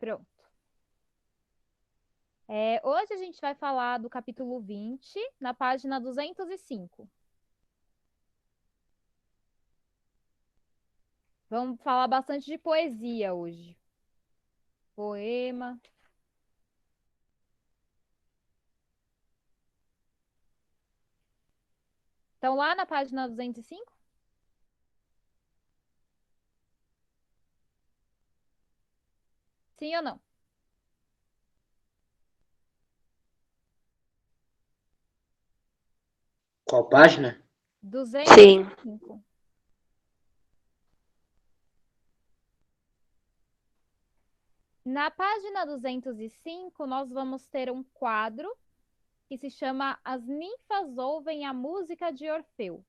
Pronto. Hoje a gente vai falar do capítulo 20, na página 205. Vamos falar bastante de poesia hoje. Poema. Então, lá na página 205? Sim ou não? Qual página? Sim. 205. Na página 205, nós vamos ter um quadro que se chama As Ninfas Ouvem a Música de Orfeu,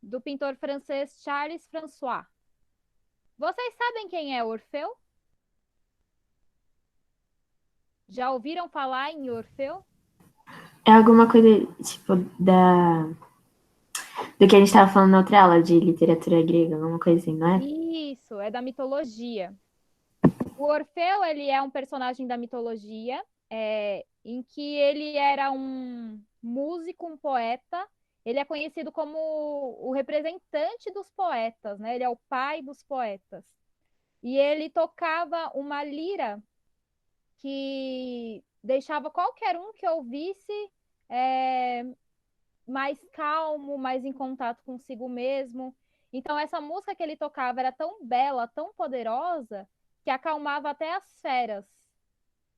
do pintor francês Charles François. Vocês sabem quem é Orfeu? Já ouviram falar em Orfeu? É alguma coisa, tipo, do que a gente estava falando na outra aula, de literatura grega, alguma coisa assim, não é? Isso, é da mitologia. O Orfeu, ele é um personagem da mitologia, em que ele era um músico, um poeta. Ele é conhecido como o representante dos poetas, né? Ele é o pai dos poetas. E ele tocava uma lira que deixava qualquer um que ouvisse é, mais calmo, mais em contato consigo mesmo. Então, essa música que ele tocava era tão bela, tão poderosa, que acalmava até as feras.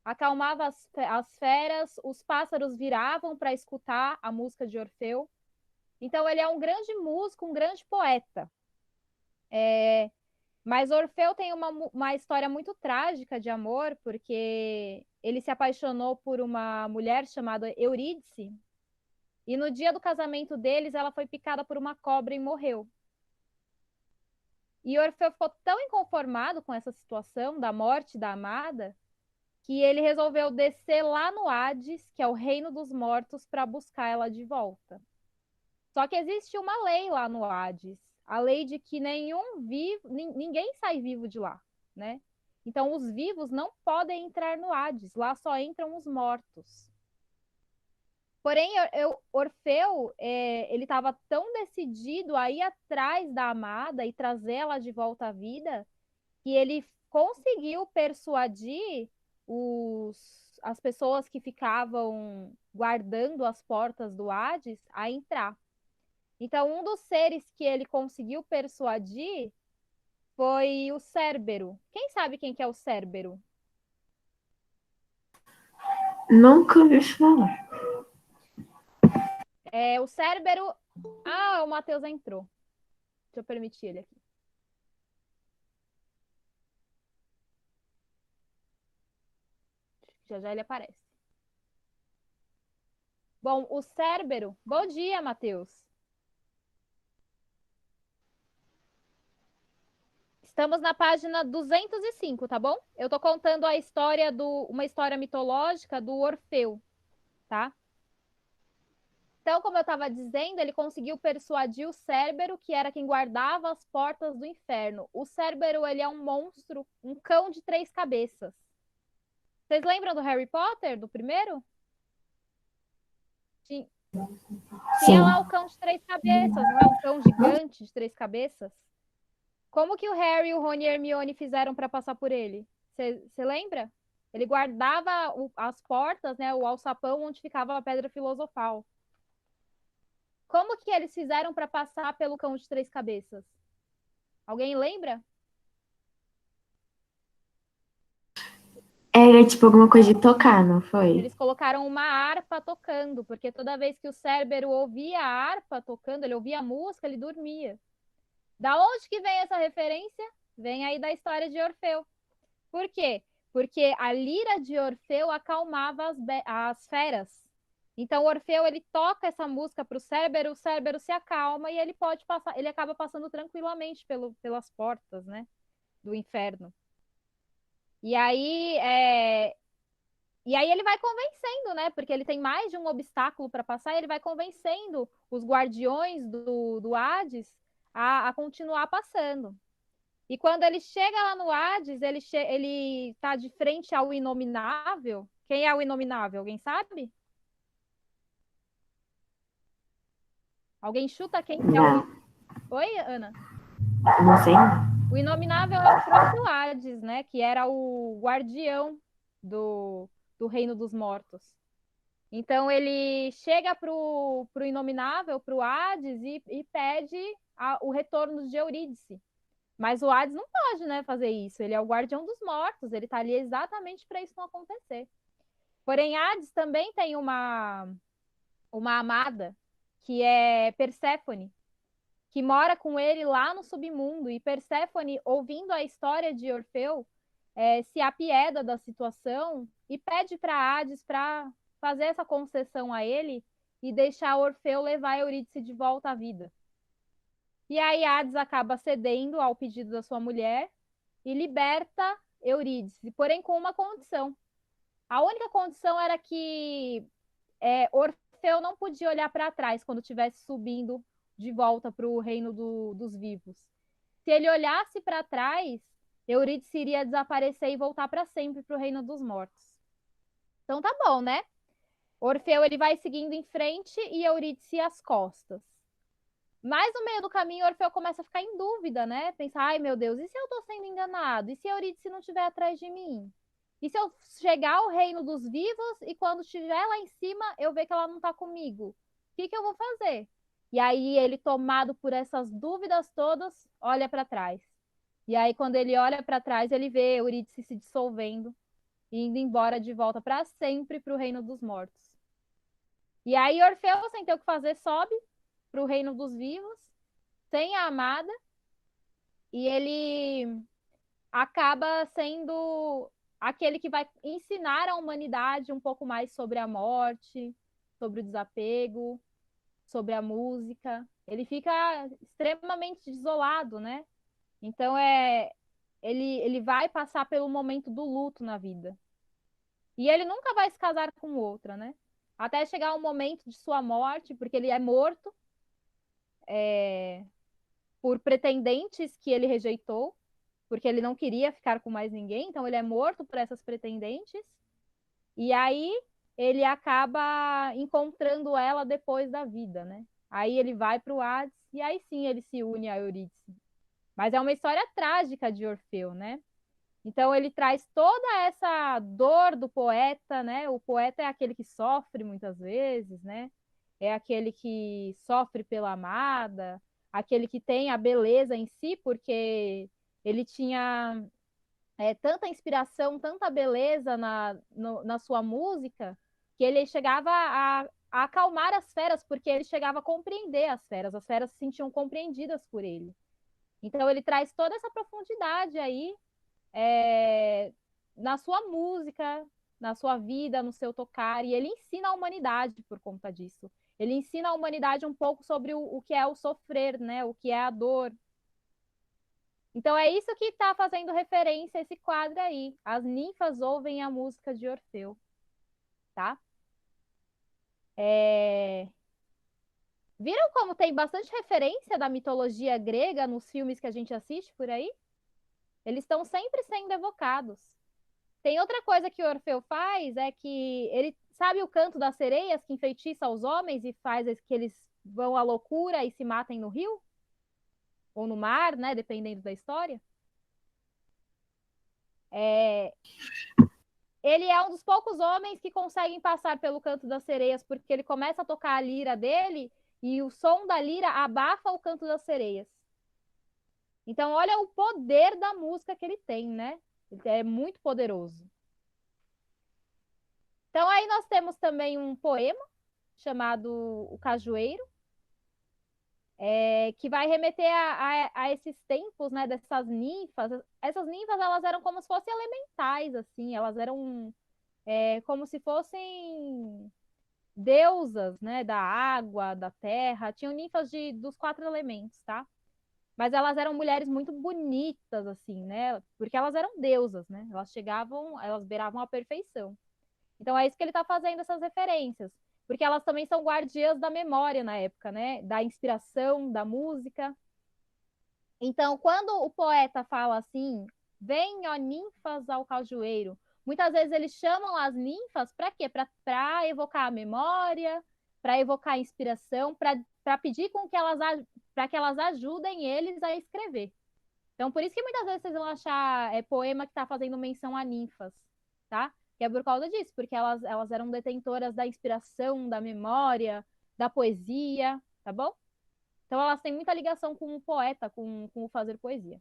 Acalmava as feras, os pássaros viravam para escutar a música de Orfeu. Então, ele é um grande músico, um grande poeta. Mas Orfeu tem uma história muito trágica de amor, porque ele se apaixonou por uma mulher chamada Eurídice, e no dia do casamento deles, ela foi picada por uma cobra e morreu. E Orfeu ficou tão inconformado com essa situação da morte da amada, que ele resolveu descer lá no Hades, que é o reino dos mortos, para buscar ela de volta. Só que existe uma lei lá no Hades, a lei de que ninguém sai vivo de lá, né? Então os vivos não podem entrar no Hades, lá só entram os mortos. Porém, Orfeu, ele estava tão decidido a ir atrás da amada e trazê-la de volta à vida, que ele conseguiu persuadir as pessoas que ficavam guardando as portas do Hades a entrar. Então, um dos seres que ele conseguiu persuadir foi o Cérbero. Quem sabe quem que é o Cérbero? Nunca ouvi falar. O Cérbero. Ah, o Matheus entrou. Deixa eu permitir ele aqui. Já já ele aparece. Bom, o Cérbero. Bom dia, Matheus. Estamos na página 205, tá bom? Eu tô contando uma história mitológica do Orfeu, tá? Então, como eu estava dizendo, ele conseguiu persuadir o Cérbero, que era quem guardava as portas do inferno. O Cérbero, ele é um monstro, um cão de 3 cabeças. Vocês lembram do Harry Potter, do primeiro? Tinha, tinha Sim. lá o cão de 3 cabeças, não é? Um cão gigante de 3 cabeças. Como que o Harry, o Rony e a Hermione fizeram para passar por ele? Você lembra? Ele guardava as portas, né, o alçapão onde ficava a pedra filosofal. Como que eles fizeram para passar pelo cão de 3 cabeças? Alguém lembra? Era tipo alguma coisa de tocar, não foi? Eles colocaram uma harpa tocando, porque toda vez que o Cérbero ouvia a harpa tocando, ele ouvia a música, ele dormia. Da onde que vem essa referência? Vem aí da história de Orfeu. Por quê? Porque a lira de Orfeu acalmava as feras. Então, Orfeu, ele toca essa música para o Cérbero se acalma e ele pode passar, ele acaba passando tranquilamente pelas portas, né, do inferno. E aí, ele vai convencendo, né? Porque ele tem mais de um obstáculo para passar, e ele vai convencendo os guardiões do Hades a continuar passando. E quando ele chega lá no Hades, ele tá de frente ao Inominável. Quem é o Inominável? Alguém sabe? Alguém chuta quem que é o... Não, Oi, Ana? não sei. O Inominável é o próprio Hades, né? Que era o guardião do Reino dos Mortos. Então ele chega pro Inominável, pro Hades, e pede o retorno de Eurídice. Mas o Hades não pode, né, fazer isso. Ele é o guardião dos mortos. Ele tá ali exatamente para isso não acontecer. Porém, Hades também tem uma amada, que é Perséfone, que mora com ele lá no submundo. E Perséfone, ouvindo a história de Orfeu, se apieda da situação e pede para Hades para fazer essa concessão a ele e deixar Orfeu levar Eurídice de volta à vida. E aí Hades acaba cedendo ao pedido da sua mulher e liberta Eurídice, porém com uma condição. A única condição era que Orfeu não podia olhar para trás quando estivesse subindo de volta para o reino dos vivos. Se ele olhasse para trás, Eurídice iria desaparecer e voltar para sempre para o reino dos mortos. Então tá bom, né? Orfeu ele vai seguindo em frente e Eurídice às costas. Mas no meio do caminho, Orfeu começa a ficar em dúvida, né? Pensar, ai meu Deus, e se eu tô sendo enganado? E se Eurídice não estiver atrás de mim? E se eu chegar ao reino dos vivos e quando estiver lá em cima, eu ver que ela não tá comigo? O que que eu vou fazer? E aí ele, tomado por essas dúvidas todas, olha para trás. E aí quando ele olha para trás, ele vê Eurídice se dissolvendo e indo embora de volta para sempre para o reino dos mortos. E aí Orfeu, sem ter o que fazer, sobe para o reino dos vivos, sem a amada, e ele acaba sendo aquele que vai ensinar à humanidade um pouco mais sobre a morte, sobre o desapego, sobre a música. Ele fica extremamente isolado, né? Então ele vai passar pelo momento do luto na vida. E ele nunca vai se casar com outra, né? Até chegar o momento de sua morte, porque ele é morto por pretendentes que ele rejeitou, porque ele não queria ficar com mais ninguém, então ele é morto por essas pretendentes. E aí ele acaba encontrando ela depois da vida, né? Aí ele vai para o Hades e aí sim ele se une a Eurídice. Mas é uma história trágica de Orfeu, né? Então ele traz toda essa dor do poeta, né? O poeta é aquele que sofre muitas vezes, né? É aquele que sofre pela amada, aquele que tem a beleza em si, porque ele tinha tanta inspiração, tanta beleza na sua música, que ele chegava a acalmar as feras, porque ele chegava a compreender as feras se sentiam compreendidas por ele. Então ele traz toda essa profundidade aí na sua música, na sua vida, no seu tocar, e ele ensina a humanidade por conta disso. Ele ensina a humanidade um pouco sobre o que é o sofrer, né? O que é a dor. Então é isso que está fazendo referência a esse quadro aí. As ninfas ouvem a música de Orfeu, tá? É... Viram como tem bastante referência da mitologia grega nos filmes que a gente assiste por aí? Eles estão sempre sendo evocados. Tem outra coisa que o Orfeu faz, é que ele sabe o canto das sereias que enfeitiça os homens e faz que eles vão à loucura e se matem no rio? Ou no mar, né? Dependendo da história. É, ele é um dos poucos homens que conseguem passar pelo canto das sereias, porque ele começa a tocar a lira dele e o som da lira abafa o canto das sereias. Então, olha o poder da música que ele tem, né? Ele é muito poderoso. Então, aí nós temos também um poema chamado O Cajueiro, que vai remeter a esses tempos, né, dessas ninfas. Essas ninfas, elas eram como se fossem elementais, assim, elas eram como se fossem deusas, né, da água, da terra. Tinham ninfas dos 4 elementos, tá? Mas elas eram mulheres muito bonitas, assim, né? Porque elas eram deusas, né? Elas chegavam, elas beiravam a perfeição. Então é isso que ele está fazendo essas referências, porque elas também são guardiãs da memória na época, né? Da inspiração, da música. Então, quando o poeta fala assim, vem, ó ninfas ao cajueiro, muitas vezes eles chamam as ninfas para quê? Para evocar a memória, para evocar a inspiração, para pedir com que para que elas ajudem eles a escrever. Então, por isso que muitas vezes vocês vão achar poema que está fazendo menção a ninfas, tá? Que é por causa disso, porque elas eram detentoras da inspiração, da memória, da poesia, tá bom? Então, elas têm muita ligação com o poeta, com o fazer poesia.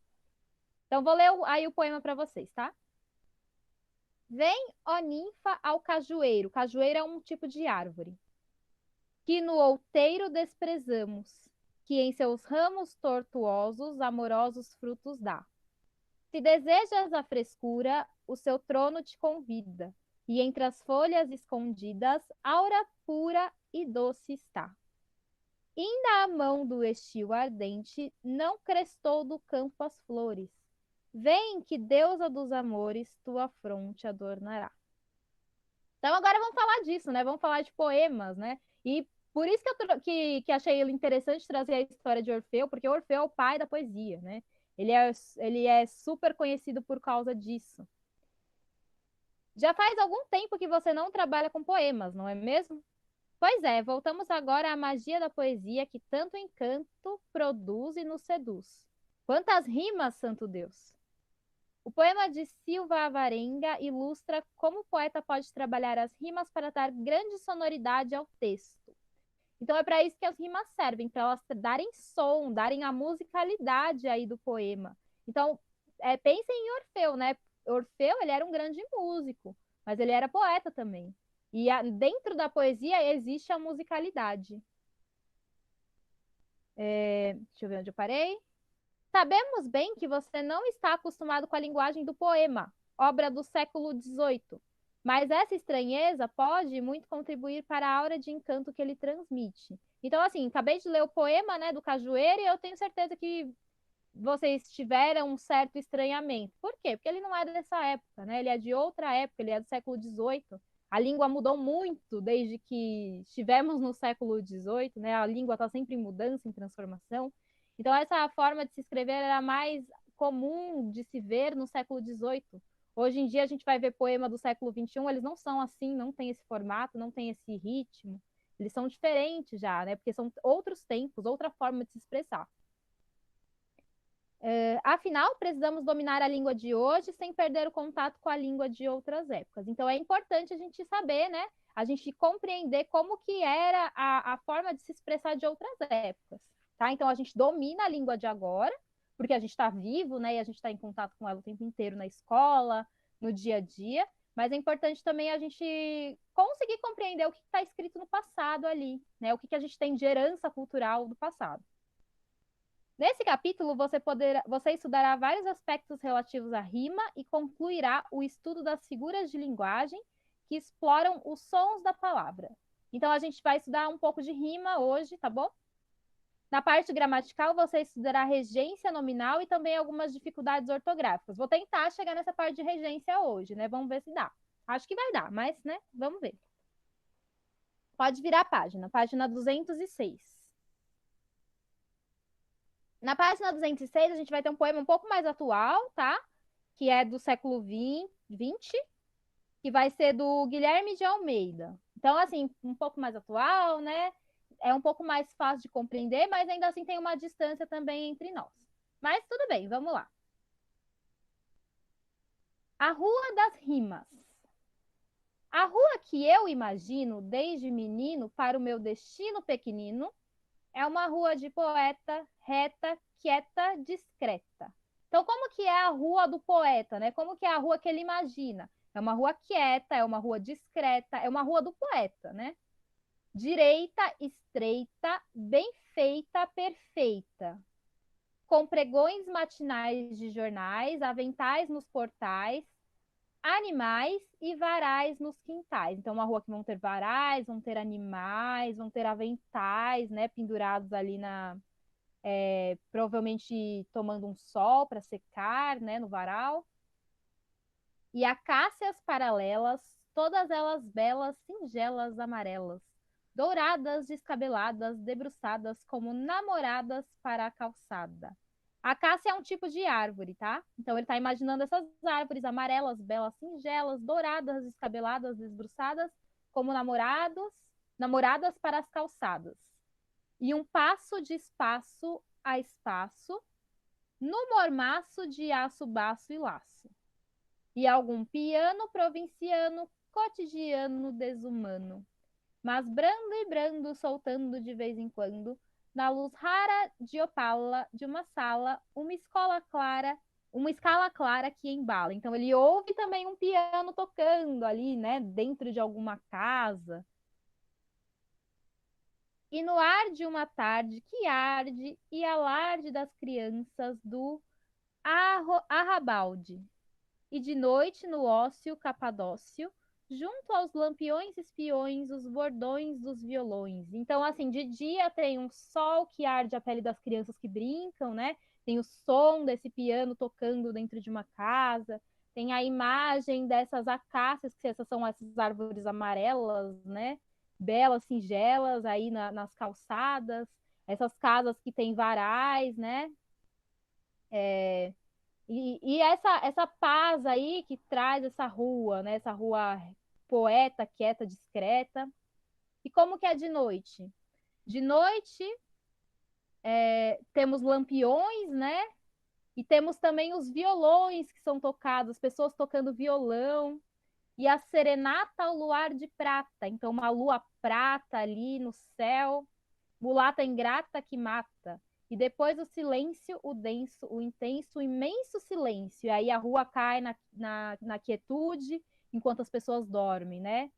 Então, vou ler aí o poema para vocês, tá? Vem, ó ninfa, ao cajueiro. Cajueiro é um tipo de árvore. Que no outeiro desprezamos, que em seus ramos tortuosos amorosos frutos dá. Se desejas a frescura, o seu trono te convida, e entre as folhas escondidas, aura pura e doce está. Inda a mão do estio ardente, não crestou do campo as flores. Vem que deusa dos amores, tua fronte adornará. Então agora vamos falar disso, né? Vamos falar de poemas, né? E por isso que que achei interessante trazer a história de Orfeu, porque Orfeu é o pai da poesia, né? Ele é super conhecido por causa disso. Já faz algum tempo que você não trabalha com poemas, não é mesmo? Pois é, voltamos agora à magia da poesia que tanto encanto produz e nos seduz. Quantas rimas, santo Deus! O poema de Silva Avarenga ilustra como o poeta pode trabalhar as rimas para dar grande sonoridade ao texto. Então é para isso que as rimas servem, para elas darem som, darem a musicalidade aí do poema. Então, pensem em Orfeu, né? Orfeu, ele era um grande músico, mas ele era poeta também. E dentro da poesia existe a musicalidade. Deixa eu ver onde eu parei. Sabemos bem que você não está acostumado com a linguagem do poema, obra do século XVIII, mas essa estranheza pode muito contribuir para a aura de encanto que ele transmite. Então, assim, acabei de ler o poema, né, do Cajueiro e eu tenho certeza que vocês tiveram um certo estranhamento. Por quê? Porque ele não é dessa época, né? Ele é de outra época, ele é do século XVIII. A língua mudou muito desde que estivemos no século XVIII, né? A língua está sempre em mudança, em transformação. Então, essa forma de se escrever era mais comum de se ver no século XVIII. Hoje em dia, a gente vai ver poema do século XXI, eles não são assim, não tem esse formato, não tem esse ritmo. Eles são diferentes já, né? Porque são outros tempos, outra forma de se expressar. Afinal, precisamos dominar a língua de hoje sem perder o contato com a língua de outras épocas. Então, é importante a gente saber, né? A gente compreender como que era a forma de se expressar de outras épocas, tá? Então, a gente domina a língua de agora, porque a gente está vivo, né? E a gente está em contato com ela o tempo inteiro na escola, no dia a dia. Mas é importante também a gente conseguir compreender o que está escrito no passado ali, né? O que a gente tem de herança cultural do passado. Nesse capítulo, você estudará vários aspectos relativos à rima e concluirá o estudo das figuras de linguagem que exploram os sons da palavra. Então, a gente vai estudar um pouco de rima hoje, tá bom? Na parte gramatical, você estudará regência nominal e também algumas dificuldades ortográficas. Vou tentar chegar nessa parte de regência hoje, né? Vamos ver se dá. Acho que vai dar, mas, né? Vamos ver. Pode virar a página 206. Na página 206, a gente vai ter um poema um pouco mais atual, tá? Que é do século XX, que vai ser do Guilherme de Almeida. Então, assim, um pouco mais atual, né? É um pouco mais fácil de compreender, mas ainda assim tem uma distância também entre nós. Mas tudo bem, vamos lá. A Rua das Rimas. A rua que eu imagino desde menino para o meu destino pequenino é uma rua de poeta, reta, quieta, discreta. Então, como que é a rua do poeta, né? Como que é a rua que ele imagina? É uma rua quieta, é uma rua discreta, é uma rua do poeta, né? Direita, estreita, bem feita, perfeita. Com pregões matinais de jornais, aventais nos portais, animais e varais nos quintais. Então, uma rua que vão ter varais, vão ter animais, vão ter aventais, né, pendurados ali provavelmente tomando um sol para secar, né, no varal. E acácias paralelas, todas elas belas, singelas, amarelas, douradas, descabeladas, debruçadas como namoradas para a calçada. Acácia é um tipo de árvore, tá? Então ele está imaginando essas árvores amarelas, belas, singelas, douradas, descabeladas, desbruçadas, como namoradas para as calçadas. E um passo de espaço a espaço, no mormaço de aço, baço e laço. E algum piano provinciano, cotidiano, desumano, mas brando e brando, soltando de vez em quando, na luz rara de opala de uma escala clara que embala. Então ele ouve também um piano tocando ali, né, dentro de alguma casa. E no ar de uma tarde que arde e alarde das crianças do arrabalde, e de noite no ócio capadócio, junto aos lampiões espiões, os bordões dos violões. Então, assim, de dia tem um sol que arde a pele das crianças que brincam, né? Tem o som desse piano tocando dentro de uma casa, tem a imagem dessas acácias, que essas são essas árvores amarelas, né? Belas, singelas, aí nas calçadas, essas casas que têm varais, né? E essa paz aí que traz essa rua, né? Essa rua poeta, quieta, discreta. E como que é de noite? De noite, temos lampiões, né? E temos também os violões que são tocados, pessoas tocando violão. E a serenata ao luar de prata. Então, uma lua prata ali no céu, mulata ingrata que mata. E depois o silêncio, o denso, o intenso, o imenso silêncio. E aí a rua cai na quietude, enquanto as pessoas dormem, né?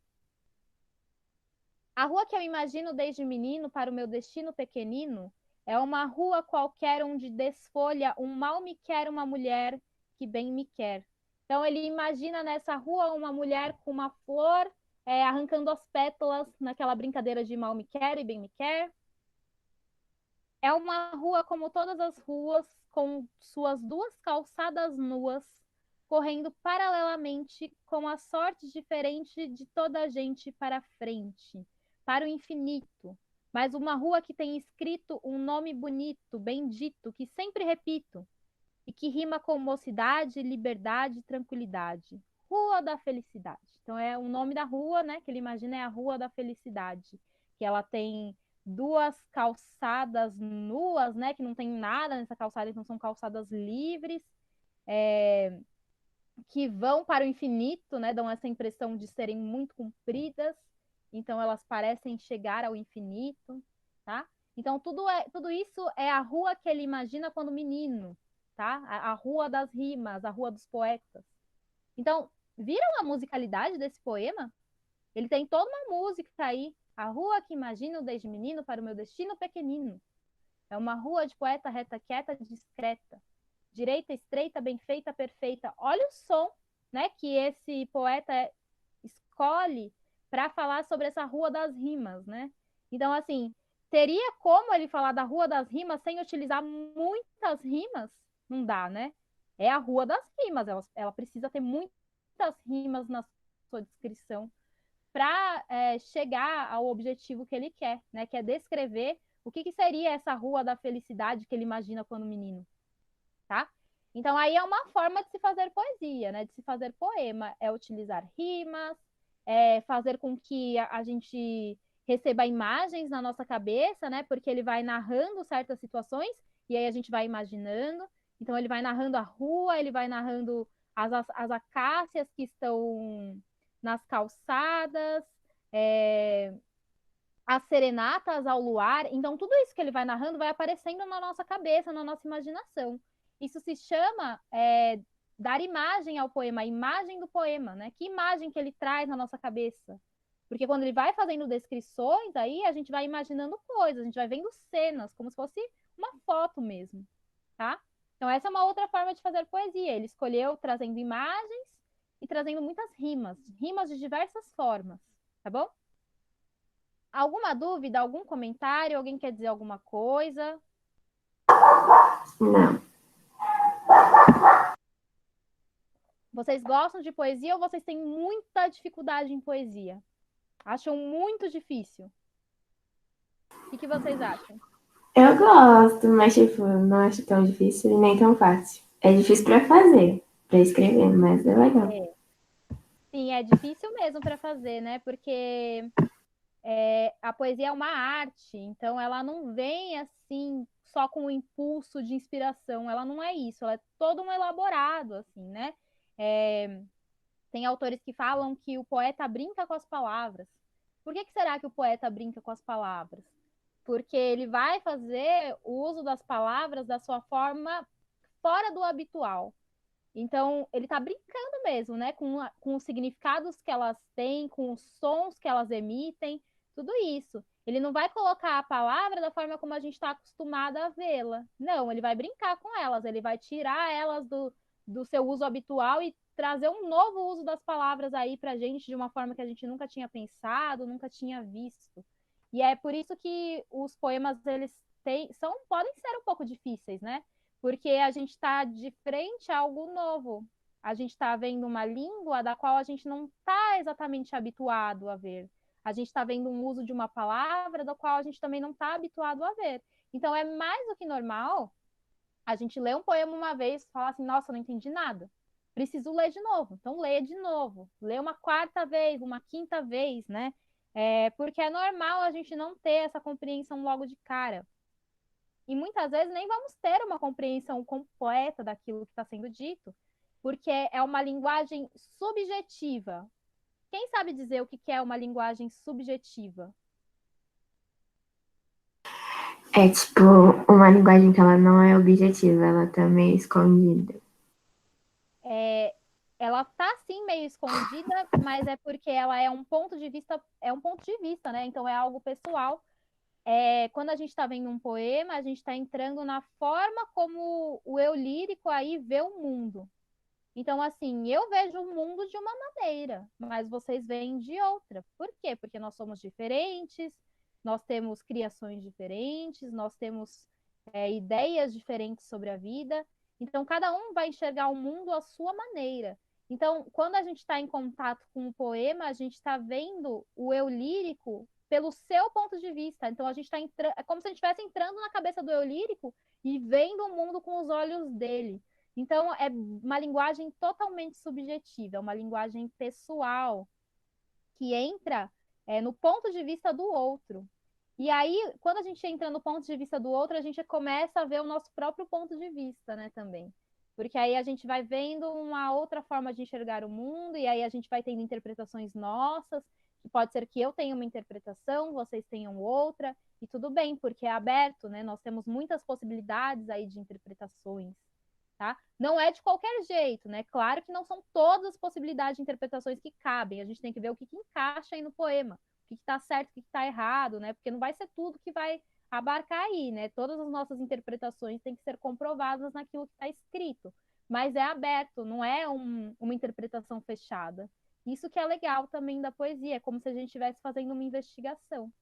A rua que eu imagino desde menino para o meu destino pequenino é uma rua qualquer onde desfolha um mal me quer uma mulher que bem me quer. Então ele imagina nessa rua uma mulher com uma flor arrancando as pétalas naquela brincadeira de mal me quer e bem me quer. É uma rua como todas as ruas, com suas duas calçadas nuas, correndo paralelamente com a sorte diferente de toda a gente para frente, para o infinito. Mas uma rua que tem escrito um nome bonito, bendito, que sempre repito, e que rima com mocidade, liberdade e tranquilidade. Rua da Felicidade. Então é o nome da rua, né, que ele imagina é a Rua da Felicidade, que ela tem duas calçadas nuas, né, que não tem nada nessa calçada, então são calçadas livres, que vão para o infinito, né, dão essa impressão de serem muito compridas, então elas parecem chegar ao infinito, tá? Então tudo isso é a rua que ele imagina quando menino, tá? A rua das rimas, a rua dos poetas. Então, viram a musicalidade desse poema? Ele tem toda uma música aí. A rua que imagino desde menino para o meu destino pequenino. É uma rua de poeta reta, quieta, discreta. Direita, estreita, bem feita, perfeita. Olha o som, né, que esse poeta escolhe para falar sobre essa rua das rimas, né? Então, assim, teria como ele falar da rua das rimas sem utilizar muitas rimas? Não dá, né? É a rua das rimas, ela precisa ter muitas rimas na sua descrição para chegar ao objetivo que ele quer, né? Que é descrever o que seria essa rua da felicidade que ele imagina quando menino, tá? Então aí é uma forma de se fazer poesia, né? De se fazer poema, é utilizar rimas, fazer com que a gente receba imagens na nossa cabeça, né? Porque ele vai narrando certas situações e aí a gente vai imaginando. Então ele vai narrando a rua, ele vai narrando as acácias que estão nas calçadas, é, as serenatas ao luar. Então, tudo isso que ele vai narrando vai aparecendo na nossa cabeça, na nossa imaginação. Isso se chama dar imagem ao poema, a imagem do poema, né? Que imagem que ele traz na nossa cabeça? Porque quando ele vai fazendo descrições, aí a gente vai imaginando coisas, a gente vai vendo cenas, como se fosse uma foto mesmo, tá? Então, essa é uma outra forma de fazer poesia. Ele escolheu trazendo imagens e trazendo muitas rimas, rimas de diversas formas, tá bom? Alguma dúvida, algum comentário? Alguém quer dizer alguma coisa? Não. Vocês gostam de poesia ou vocês têm muita dificuldade em poesia? Acham muito difícil? O que vocês acham? Eu gosto, mas, tipo, não acho tão difícil e nem tão fácil. É difícil pra fazer, pra escrever, mas é legal. É. Sim, é difícil mesmo para fazer, né? Porque a poesia é uma arte, então ela não vem assim só com o impulso de inspiração, ela não é isso, ela é todo um elaborado, assim, né? É, tem autores que falam que o poeta brinca com as palavras. Por que será que o poeta brinca com as palavras? Porque ele vai fazer o uso das palavras da sua forma fora do habitual. Então, ele está brincando mesmo, né? Com os significados que elas têm, com os sons que elas emitem, tudo isso. Ele não vai colocar a palavra da forma como a gente está acostumada a vê-la. Não, ele vai brincar com elas, ele vai tirar elas do seu uso habitual e trazer um novo uso das palavras aí para a gente de uma forma que a gente nunca tinha pensado, nunca tinha visto. E é por isso que os poemas, eles podem ser um pouco difíceis, né? Porque a gente está de frente a algo novo. A gente está vendo uma língua da qual a gente não está exatamente habituado a ver. A gente está vendo um uso de uma palavra da qual a gente também não está habituado a ver. Então é mais do que normal a gente ler um poema uma vez e falar assim, nossa, não entendi nada. Preciso ler de novo. Então lê de novo. Lê uma quarta vez, uma quinta vez, né? Porque é normal a gente não ter essa compreensão logo de cara. E muitas vezes nem vamos ter uma compreensão completa daquilo que está sendo dito, porque é uma linguagem subjetiva. Quem sabe dizer o que é uma linguagem subjetiva? É tipo uma linguagem que ela não é objetiva, ela tá meio escondida. É, ela está sim meio escondida, mas é porque ela é um ponto de vista, né? Então é algo pessoal. Quando a gente está vendo um poema, a gente está entrando na forma como o eu lírico aí vê o mundo. Então, assim, eu vejo o mundo de uma maneira, mas vocês veem de outra. Por quê? Porque nós somos diferentes, nós temos criações diferentes, nós temos ideias diferentes sobre a vida. Então, cada um vai enxergar o mundo à sua maneira. Então, quando a gente está em contato com o poema, a gente está vendo o eu lírico pelo seu ponto de vista. Então, a gente está entrando, é como se a gente estivesse entrando na cabeça do eu lírico e vendo o mundo com os olhos dele. Então, é uma linguagem totalmente subjetiva, é uma linguagem pessoal, que entra no ponto de vista do outro. E aí, quando a gente entra no ponto de vista do outro, a gente começa a ver o nosso próprio ponto de vista, né, também. Porque aí a gente vai vendo uma outra forma de enxergar o mundo, e aí a gente vai tendo interpretações nossas, que pode ser que eu tenha uma interpretação, vocês tenham outra, e tudo bem, porque é aberto, né? Nós temos muitas possibilidades aí de interpretações. Tá? Não é de qualquer jeito, né? Claro que não são todas as possibilidades de interpretações que cabem. A gente tem que ver o que encaixa aí no poema, o que está certo, o que está errado, né? Porque não vai ser tudo que vai abarcar aí, né? Todas as nossas interpretações têm que ser comprovadas naquilo que está escrito. Mas é aberto, não é uma interpretação fechada. Isso que é legal também da poesia, é como se a gente estivesse fazendo uma investigação,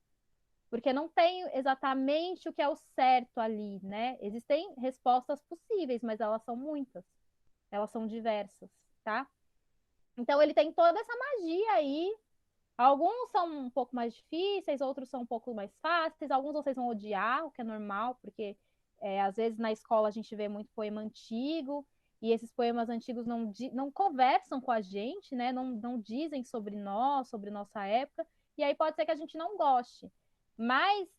porque não tem exatamente o que é o certo ali, né? Existem respostas possíveis, mas elas são muitas, elas são diversas, tá? Então ele tem toda essa magia aí. Alguns são um pouco mais difíceis, outros são um pouco mais fáceis, alguns vocês vão odiar, o que é normal, porque às vezes na escola a gente vê muito poema antigo, e esses poemas antigos não conversam com a gente, né? Não dizem sobre nós, sobre nossa época, e aí pode ser que a gente não goste. Mas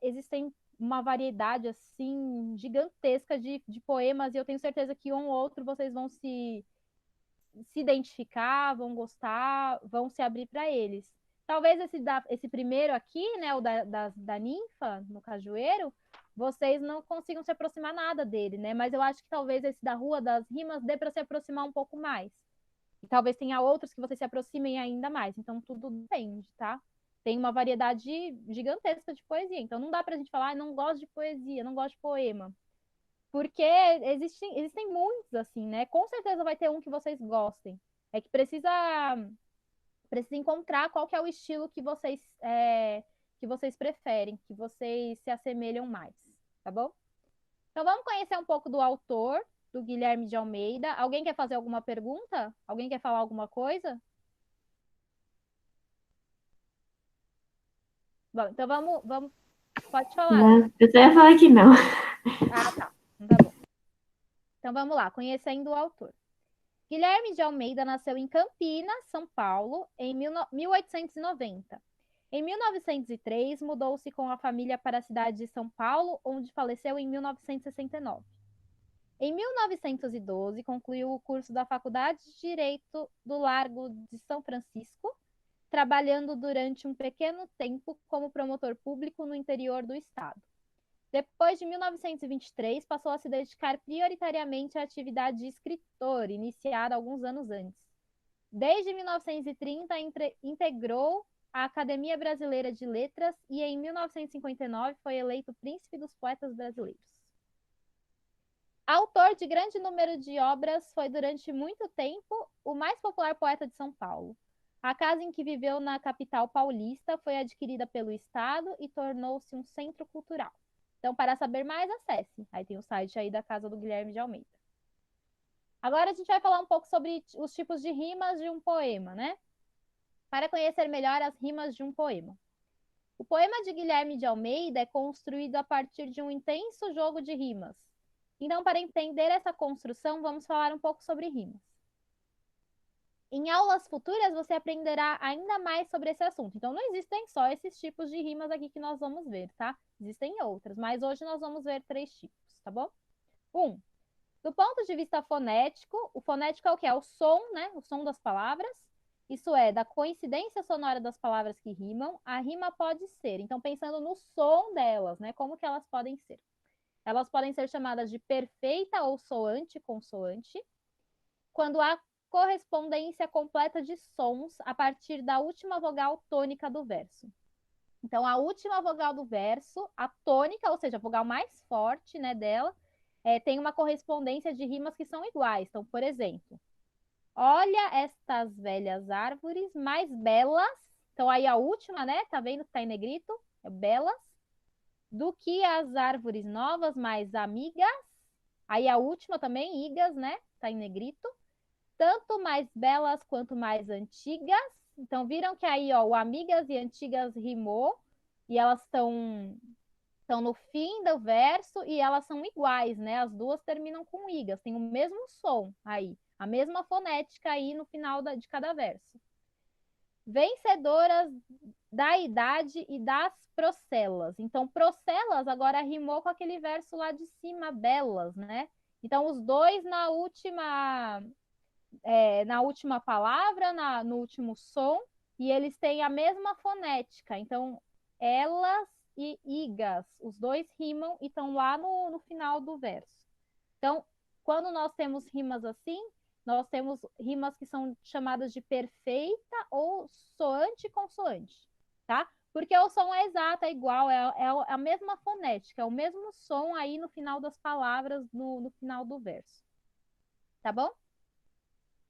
existem uma variedade assim gigantesca de poemas, e eu tenho certeza que um ou outro vocês vão se identificar, vão gostar, vão se abrir para eles. Talvez esse primeiro aqui, né, o da ninfa, no cajueiro, vocês não consigam se aproximar nada dele, né? Mas eu acho que talvez esse da Rua das Rimas dê para se aproximar um pouco mais. E talvez tenha outros que vocês se aproximem ainda mais. Então tudo depende, tá? Tem uma variedade gigantesca de poesia. Então não dá pra gente falar, ah, não gosto de poesia, não gosto de poema. Porque existem muitos, assim, né? Com certeza vai ter um que vocês gostem. É que precisa encontrar qual que é o estilo que vocês preferem, que vocês se assemelham mais, tá bom? Então vamos conhecer um pouco do autor, do Guilherme de Almeida. Alguém quer fazer alguma pergunta? Alguém quer falar alguma coisa? Bom, então vamos. Pode falar, Não, Ana. eu só ia falar que não. Ah, tá. Tá bom. Então vamos lá, conhecendo o autor. Guilherme de Almeida nasceu em Campinas, São Paulo, em 1890. Em 1903, mudou-se com a família para a cidade de São Paulo, onde faleceu em 1969. Em 1912, concluiu o curso da Faculdade de Direito do Largo de São Francisco, trabalhando durante um pequeno tempo como promotor público no interior do estado. Depois de 1923, passou a se dedicar prioritariamente à atividade de escritor, iniciada alguns anos antes. Desde 1930, integrou a Academia Brasileira de Letras e, em 1959, foi eleito Príncipe dos Poetas Brasileiros. Autor de grande número de obras, foi durante muito tempo o mais popular poeta de São Paulo. A casa em que viveu na capital paulista foi adquirida pelo Estado e tornou-se um centro cultural. Então, para saber mais, acesse. Aí tem o site aí da Casa do Guilherme de Almeida. Agora a gente vai falar um pouco sobre os tipos de rimas de um poema, né? Para conhecer melhor as rimas de um poema. O poema de Guilherme de Almeida é construído a partir de um intenso jogo de rimas. Então, para entender essa construção, vamos falar um pouco sobre rimas. Em aulas futuras, você aprenderá ainda mais sobre esse assunto. Então, não existem só esses tipos de rimas aqui que nós vamos ver, tá? Existem outras, mas hoje nós vamos ver 3 tipos, tá bom? 1. Do ponto de vista fonético, o fonético é o que? É o som, né? O som das palavras. Isso é, da coincidência sonora das palavras que rimam, a rima pode ser. Então, pensando no som delas, né? Como que elas podem ser? Elas podem ser chamadas de perfeita ou soante-consoante, quando há correspondência completa de sons a partir da última vogal tônica do verso. Então, a última vogal do verso, a tônica, ou seja, a vogal mais forte, né, dela, tem uma correspondência de rimas que são iguais. Então, por exemplo, olha estas velhas árvores mais belas. Então, aí a última, né, tá vendo que tá em negrito? É belas. Do que as árvores novas mais amigas. Aí a última também, igas, né, tá em negrito. Tanto mais belas quanto mais antigas. Então, viram que aí, ó, o amigas e antigas rimou e elas estão no fim do verso e elas são iguais, né? As duas terminam com igas, tem o mesmo som aí, a mesma fonética aí no final de cada verso. Vencedoras da idade e das procelas. Então, procelas agora rimou com aquele verso lá de cima, belas, né? Então, os dois na última palavra, no último som, e eles têm a mesma fonética. Então, elas e igas, os dois rimam e estão lá no final do verso. Então, quando nós temos rimas assim, nós temos rimas que são chamadas de perfeita ou soante-consoante, tá? Porque o som é exato, é igual, é a mesma fonética, é o mesmo som aí no final das palavras, no final do verso. Tá bom?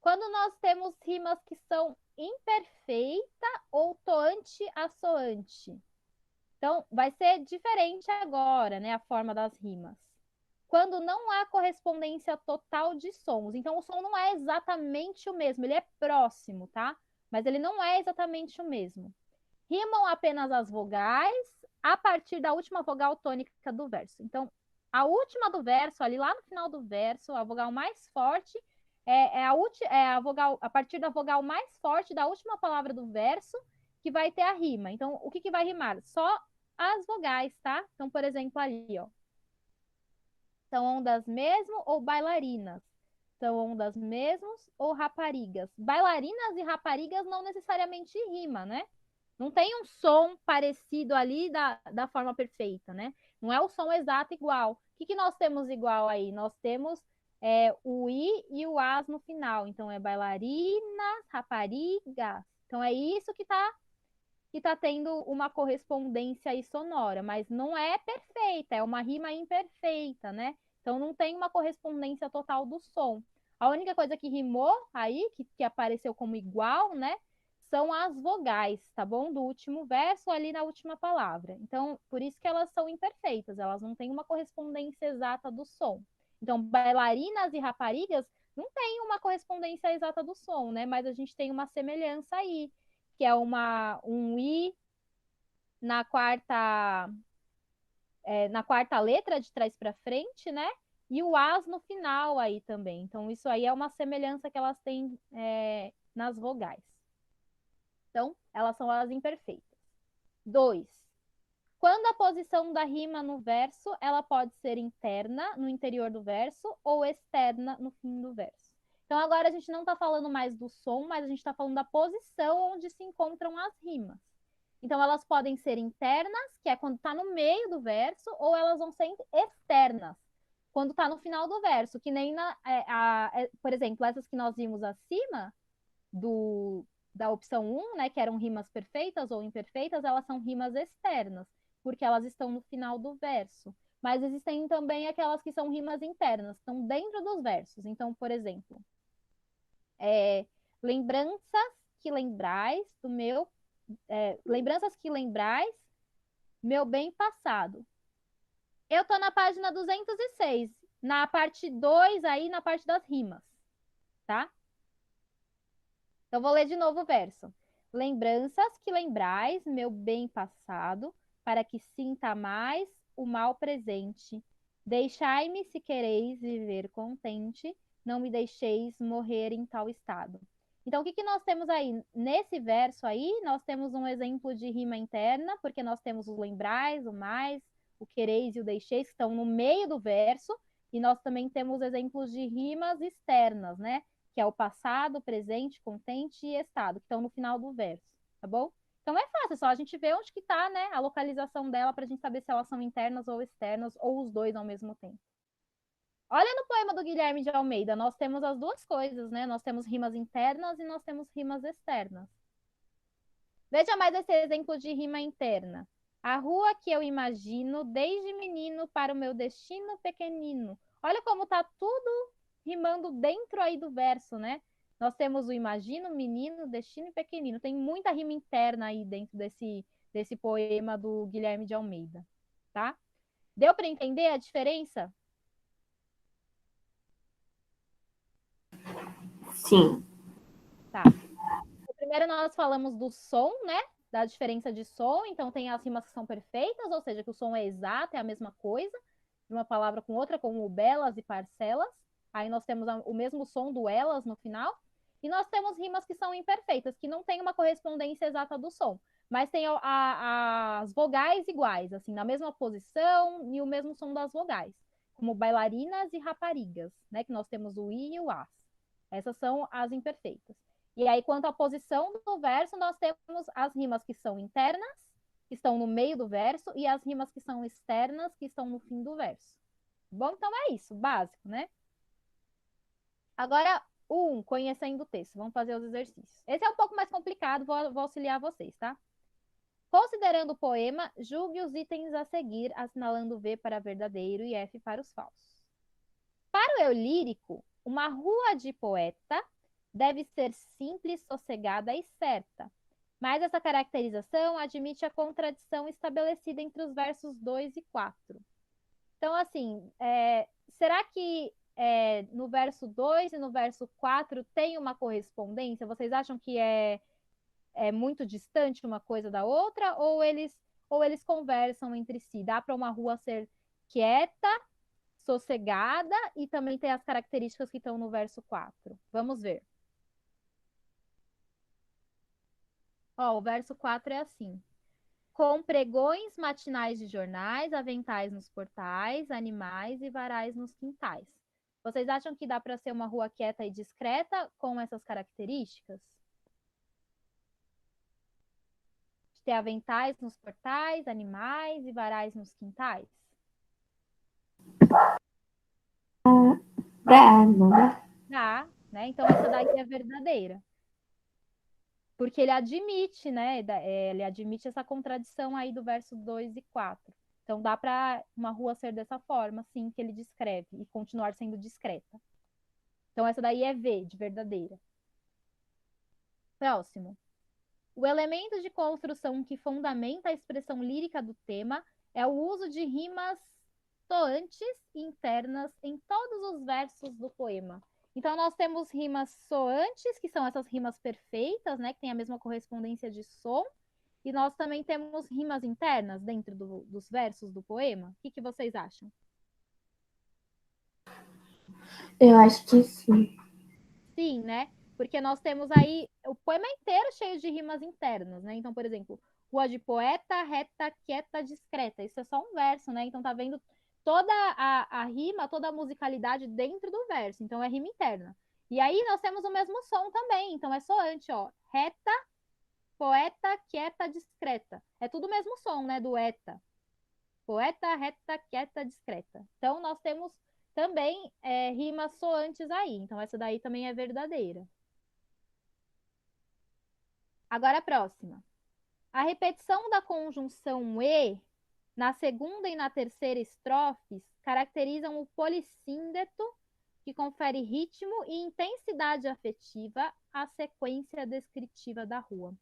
Quando nós temos rimas que são imperfeita ou toante-assoante. Então, vai ser diferente agora, né, a forma das rimas. Quando não há correspondência total de sons. Então, o som não é exatamente o mesmo, ele é próximo, tá? Mas ele não é exatamente o mesmo. Rimam apenas as vogais a partir da última vogal tônica do verso. Então, a última do verso, ali lá no final do verso, a vogal mais forte a vogal, a partir da vogal mais forte da última palavra do verso que vai ter a rima. Então, o que vai rimar? Só as vogais, tá? Então, por exemplo, ali, ó. São ondas mesmo ou bailarinas? São ondas mesmos ou raparigas? Bailarinas e raparigas não necessariamente rima, né? Não tem um som parecido ali da forma perfeita, né? Não é o som exato igual. O que nós temos igual aí? Nós temos o i e o as no final. Então, é bailarinas, raparigas. Então, é isso que tá tendo uma correspondência aí sonora, mas não é perfeita, é uma rima imperfeita, né? Então não tem uma correspondência total do som. A única coisa que rimou aí, que apareceu como igual, né? São as vogais, tá bom? Do último verso ali na última palavra. Então, por isso que elas são imperfeitas, elas não têm uma correspondência exata do som. Então, bailarinas e raparigas não têm uma correspondência exata do som, né? Mas a gente tem uma semelhança aí que é um I na quarta na quarta letra de trás para frente, né? E o as no final aí também. Então, isso aí é uma semelhança que elas têm nas vogais. Então, elas são as imperfeitas. 2. Quando a posição da rima no verso, ela pode ser interna, no interior do verso, ou externa, no fim do verso. Então, agora a gente não está falando mais do som, mas a gente está falando da posição onde se encontram as rimas. Então, elas podem ser internas, que é quando está no meio do verso, ou elas vão ser externas, quando está no final do verso, que nem por exemplo, essas que nós vimos acima, da opção 1, né, que eram rimas perfeitas ou imperfeitas, elas são rimas externas, porque elas estão no final do verso. Mas existem também aquelas que são rimas internas, estão dentro dos versos. Então, por exemplo, lembranças que lembrais do meu. Lembranças que lembrais, meu bem passado. Eu tô na página 206, na parte 2 aí, na parte das rimas, tá? Então, vou ler de novo o verso. Lembranças que lembrais, meu bem passado, para que sinta mais o mal presente. Deixai-me, se quereis viver contente, não me deixeis morrer em tal estado. Então, o que nós temos aí? Nesse verso aí, nós temos um exemplo de rima interna, porque nós temos os lembrais, o mais, o quereis e o deixeis, que estão no meio do verso, e nós também temos exemplos de rimas externas, né? Que é o passado, presente, contente e estado, que estão no final do verso, tá bom? Então é fácil, só a gente vê onde que tá, né, a localização dela para a gente saber se elas são internas ou externas, ou os dois ao mesmo tempo. Olha no poema do Guilherme de Almeida, nós temos as duas coisas, né? Nós temos rimas internas e nós temos rimas externas. Veja mais esse exemplo de rima interna. A rua que eu imagino, desde menino para o meu destino pequenino. Olha como tá tudo rimando dentro aí do verso, né? Nós temos o imagino, menino, destino e pequenino. Tem muita rima interna aí dentro desse poema do Guilherme de Almeida, tá? Deu para entender a diferença? Sim. Tá. Primeiro nós falamos do som, né? Da diferença de som. Então tem as rimas que são perfeitas, ou seja, que o som é exato, é a mesma coisa, de uma palavra com outra, como belas e parcelas. Aí nós temos o mesmo som do elas no final. E nós temos rimas que são imperfeitas, que não tem uma correspondência exata do som, mas tem as vogais iguais, assim, na mesma posição e o mesmo som das vogais, como bailarinas e raparigas, né? Que nós temos o i e o as. Essas são as imperfeitas. E aí, quanto à posição do verso, nós temos as rimas que são internas, que estão no meio do verso, e as rimas que são externas, que estão no fim do verso. Bom, então é isso, básico, né? Agora, conhecendo o texto. Vamos fazer os exercícios. Esse é um pouco mais complicado, vou auxiliar vocês, tá? Considerando o poema, julgue os itens a seguir, assinalando V para verdadeiro e F para os falsos. Para o eu lírico, uma rua de poeta deve ser simples, sossegada e certa. Mas essa caracterização admite a contradição estabelecida entre os versos 2 e 4. Então, assim, será que no verso 2 e no verso 4 tem uma correspondência? Vocês acham que é muito distante uma coisa da outra? Ou eles conversam entre si? Dá para uma rua ser quieta, sossegada e também ter as características que estão no verso 4? Vamos ver. Ó, o verso 4 é assim: com pregões matinais de jornais, aventais nos portais, animais e varais nos quintais. Vocês acham que dá para ser uma rua quieta e discreta com essas características? De ter aventais nos portais, animais e varais nos quintais? Dá, não dá? Dá, né? Então essa daí é verdadeira. Porque ele admite, né? Ele admite essa contradição aí do verso 2 e 4. Então dá para uma rua ser dessa forma, sim, que ele descreve, e continuar sendo discreta. Então essa daí é V, de verdadeira. Próximo. O elemento de construção que fundamenta a expressão lírica do tema é o uso de rimas soantes e internas em todos os versos do poema. Então, nós temos rimas soantes, que são essas rimas perfeitas, né, que tem a mesma correspondência de som, e nós também temos rimas internas dentro dos versos do poema? O que vocês acham? Eu acho que sim. Sim, né? Porque nós temos aí o poema inteiro cheio de rimas internas, né? Então, por exemplo, rua de poeta, reta, quieta, discreta. Isso é só um verso, né? Então tá vendo toda a rima, toda a musicalidade dentro do verso. Então é rima interna. E aí nós temos o mesmo som também. Então é soante, ó. Reta, poeta, quieta, discreta. É tudo o mesmo som, né? Do eta. Poeta, reta, quieta, discreta. Então, nós temos também rimas soantes aí. Então, essa daí também é verdadeira. Agora, a próxima. A repetição da conjunção e na segunda e na terceira estrofes caracterizam o polissíndeto que confere ritmo e intensidade afetiva à sequência descritiva da rua.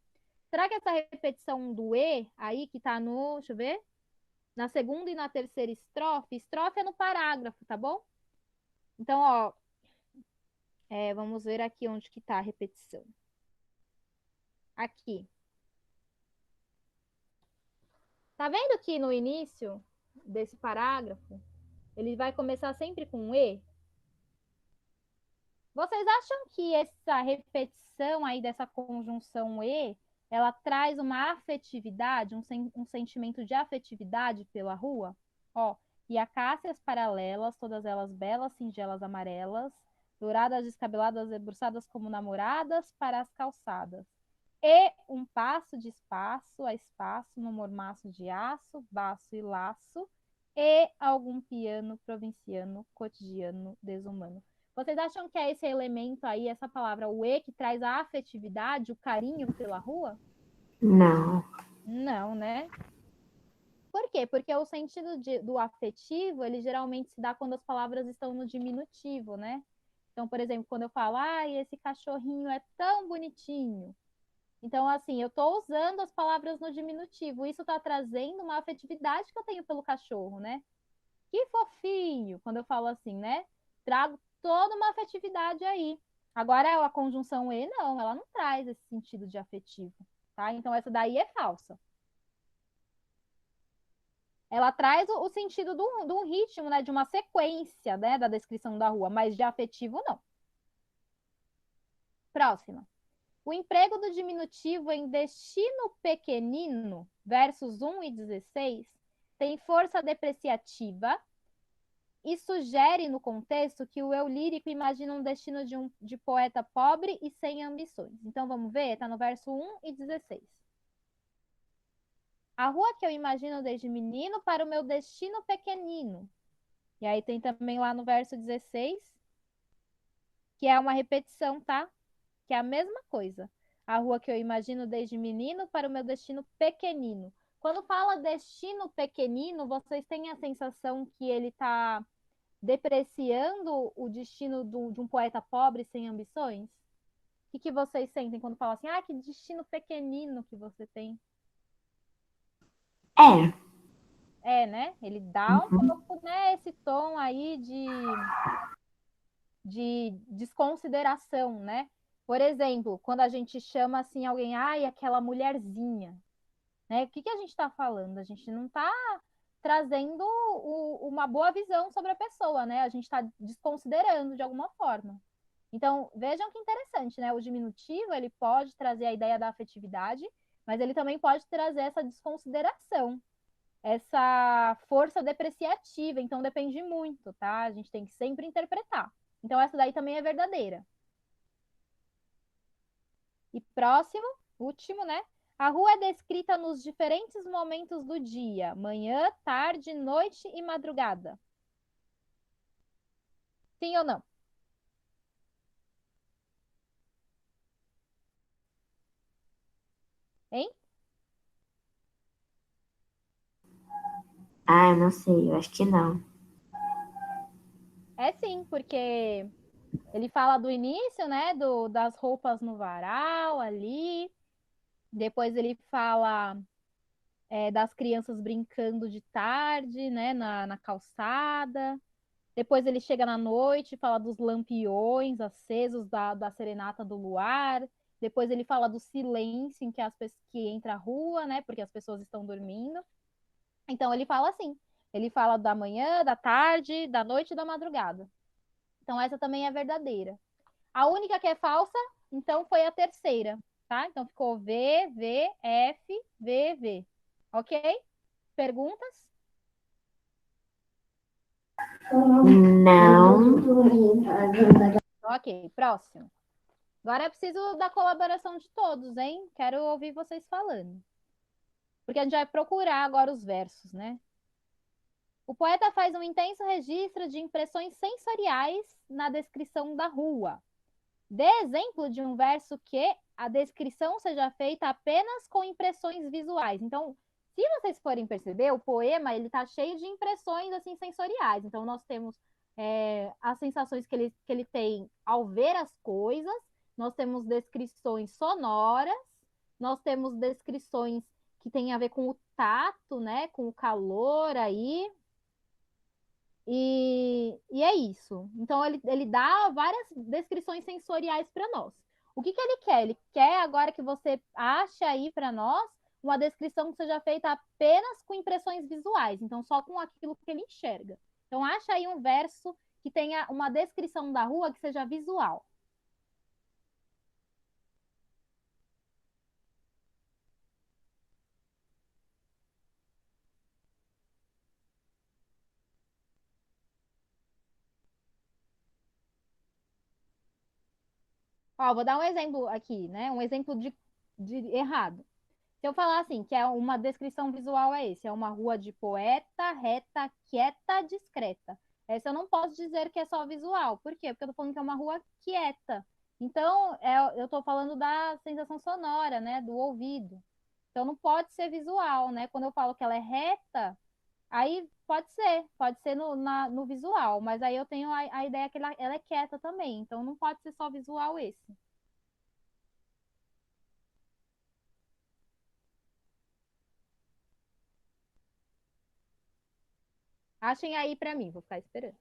Será que essa repetição do e aí que tá no, deixa eu ver, na segunda e na terceira estrofe, estrofe é no parágrafo, tá bom? Então, ó, vamos ver aqui onde que tá a repetição. Aqui. Tá vendo que no início desse parágrafo, ele vai começar sempre com um e? Vocês acham que essa repetição aí dessa conjunção e, ela traz uma afetividade, um sentimento de afetividade pela rua? Ó, e acácias paralelas, todas elas belas, singelas, amarelas, douradas, descabeladas, debruçadas como namoradas para as calçadas. E um passo de espaço a espaço no mormaço de aço, baço e laço, e algum piano provinciano, cotidiano, desumano. Vocês acham que é esse elemento aí, essa palavra, o e, que traz a afetividade, o carinho pela rua? Não. Não, né? Por quê? Porque o sentido do afetivo, ele geralmente se dá quando as palavras estão no diminutivo, né? Então, por exemplo, quando eu falo, ai, esse cachorrinho é tão bonitinho. Então, assim, eu estou usando as palavras no diminutivo. Isso está trazendo uma afetividade que eu tenho pelo cachorro, né? Que fofinho, quando eu falo assim, né? Trago toda uma afetividade aí. Agora, a conjunção e, não, ela não traz esse sentido de afetivo, tá? Então, essa daí é falsa. Ela traz o sentido do ritmo, né? De uma sequência, né? Da descrição da rua, mas de afetivo, não. Próxima. O emprego do diminutivo em destino pequenino, versos 1 e 16, tem força depreciativa e sugere no contexto que o eu lírico imagina um destino de poeta pobre e sem ambições. Então vamos ver, está no verso 1 e 16. A rua que eu imagino desde menino para o meu destino pequenino. E aí tem também lá no verso 16, que é uma repetição, tá? Que é a mesma coisa. A rua que eu imagino desde menino para o meu destino pequenino. Quando fala destino pequenino, vocês têm a sensação que ele está depreciando o destino de um poeta pobre sem ambições? O que vocês sentem quando falam assim, ah, que destino pequenino que você tem? É. É, né? Ele dá um Uhum. pouco, né, esse tom aí de desconsideração, né? Por exemplo, quando a gente chama assim alguém, ai, aquela mulherzinha, né? O que a gente está falando? A gente não está trazendo uma boa visão sobre a pessoa, né? A gente está desconsiderando de alguma forma. Então, vejam que interessante, né? O diminutivo, ele pode trazer a ideia da afetividade, mas ele também pode trazer essa desconsideração, essa força depreciativa. Então, depende muito, tá? A gente tem que sempre interpretar. Então, essa daí também é verdadeira. E próximo, último, né? A rua é descrita nos diferentes momentos do dia: manhã, tarde, noite e madrugada. Sim ou não? Hein? Ah, eu não sei, eu acho que não. É sim, porque ele fala do início, né? Das roupas no varal ali. Depois ele fala das crianças brincando de tarde, né? Na calçada. Depois ele chega na noite, fala dos lampiões acesos da serenata do luar. Depois ele fala do silêncio em que que entra a rua, né? Porque as pessoas estão dormindo. Então ele fala assim. Ele fala da manhã, da tarde, da noite e da madrugada. Então essa também é verdadeira. A única que é falsa, então, foi a terceira, tá? Então ficou V, V, F, V, V. Ok? Perguntas? Não. Ok, próximo. Agora eu preciso da colaboração de todos, hein? Quero ouvir vocês falando. Porque a gente vai procurar agora os versos, né? O poeta faz um intenso registro de impressões sensoriais na descrição da rua. Dê exemplo de um verso que a descrição seja feita apenas com impressões visuais. Então, se vocês forem perceber, o poema ele está cheio de impressões assim sensoriais. Então, nós temos as sensações que ele tem ao ver as coisas, nós temos descrições sonoras, nós temos descrições que têm a ver com o tato, né, com o calor aí, e é isso. Então, ele dá várias descrições sensoriais para nós. O que ele quer? Ele quer agora que você ache aí para nós uma descrição que seja feita apenas com impressões visuais, então só com aquilo que ele enxerga. Então, acha aí um verso que tenha uma descrição da rua que seja visual. Ó, vou dar um exemplo aqui, né? Um exemplo de errado. Se eu falar assim, que é uma descrição visual é esse, é uma rua de poeta, reta, quieta, discreta. Essa eu não posso dizer que é só visual. Por quê? Porque eu tô falando que é uma rua quieta. Então, eu tô falando da sensação sonora, né? Do ouvido. Então, não pode ser visual, né? Quando eu falo que ela é reta, aí pode ser no visual. Mas aí eu tenho a ideia que ela é quieta também. Então, não pode ser só visual esse. Achem aí pra mim, vou ficar esperando.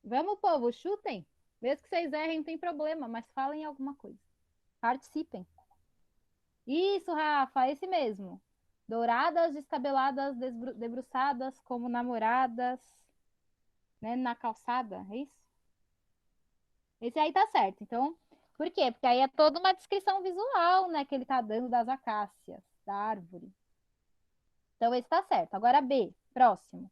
Vamos, povo, chutem. Mesmo que vocês errem, não tem problema, mas falem alguma coisa. Participem. Isso, Rafa, esse mesmo. Douradas, descabeladas, debruçadas como namoradas, né, na calçada, é isso? Esse aí tá certo. Então, por quê? Porque aí é toda uma descrição visual, né, que ele tá dando das acácias, da árvore. Então, esse tá certo. Agora, B, próximo.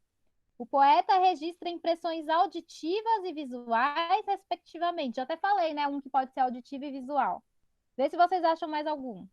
O poeta registra impressões auditivas e visuais, respectivamente. Já até falei, né? Um que pode ser auditivo e visual. Vê se vocês acham mais algum.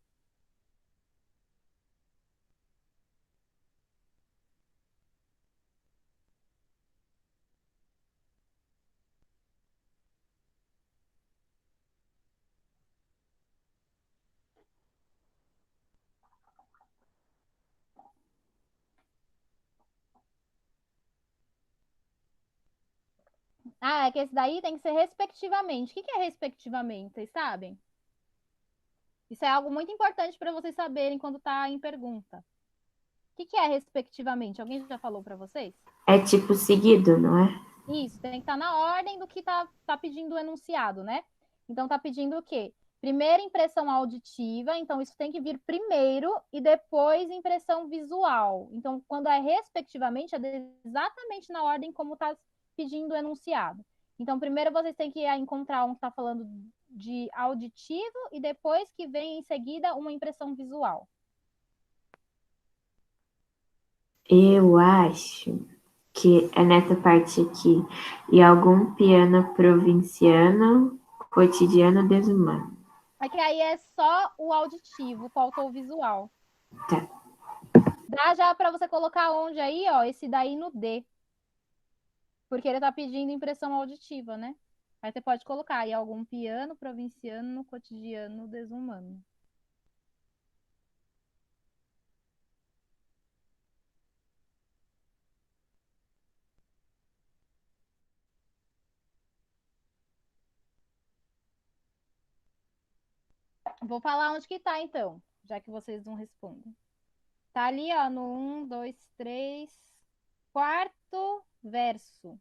Ah, é que esse daí tem que ser respectivamente. O que que é respectivamente? Vocês sabem? Isso é algo muito importante para vocês saberem quando tá em pergunta. O que que é respectivamente? Alguém já falou para vocês? É tipo seguido, não é? Isso, tem que estar na ordem do que tá pedindo o enunciado, né? Então tá pedindo o quê? Primeiro impressão auditiva, então isso tem que vir primeiro e depois impressão visual. Então, quando é respectivamente, é exatamente na ordem como está pedindo o enunciado. Então, primeiro vocês têm que encontrar um que está falando de auditivo e depois que vem em seguida uma impressão visual. Eu acho que é nessa parte aqui. E algum piano provinciano, cotidiano desumano. É que aí é só o auditivo, faltou o visual. Tá. Dá já para você colocar onde aí, ó, esse daí no D. Porque ele tá pedindo impressão auditiva, né? Aí você pode colocar aí algum piano provinciano no cotidiano desumano. Vou falar onde que tá, então, já que vocês não respondem. Tá ali, ó, no 1, 2, 3, quarto verso.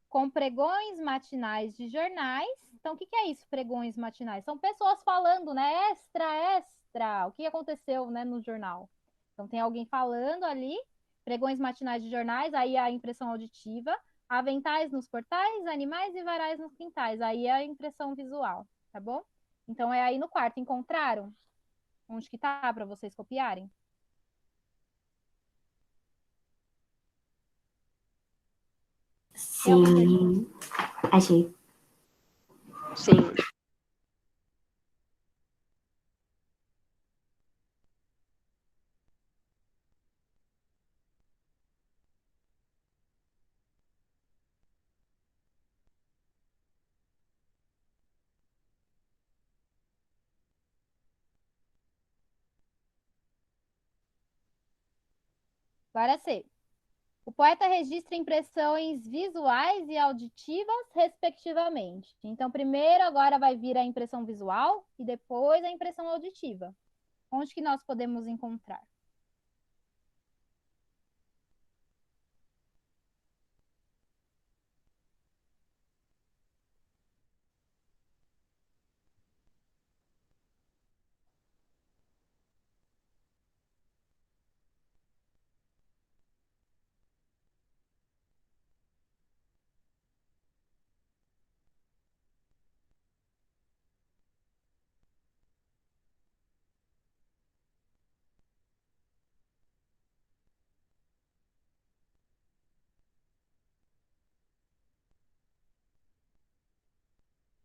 Com pregões matinais de jornais. Então, o que que é isso, pregões matinais? São pessoas falando, né? Extra, extra. O que aconteceu, né, no jornal? Então, tem alguém falando ali, pregões matinais de jornais, aí a impressão auditiva, aventais nos portais, animais e varais nos quintais. Aí é a impressão visual, tá bom? Então, é aí no quarto. Encontraram? Onde que tá para vocês copiarem? Tem algum perdido? Sim, achei. Sim. Agora C. O poeta registra impressões visuais e auditivas, respectivamente. Então, primeiro agora vai vir a impressão visual e depois a impressão auditiva. Onde que nós podemos encontrar?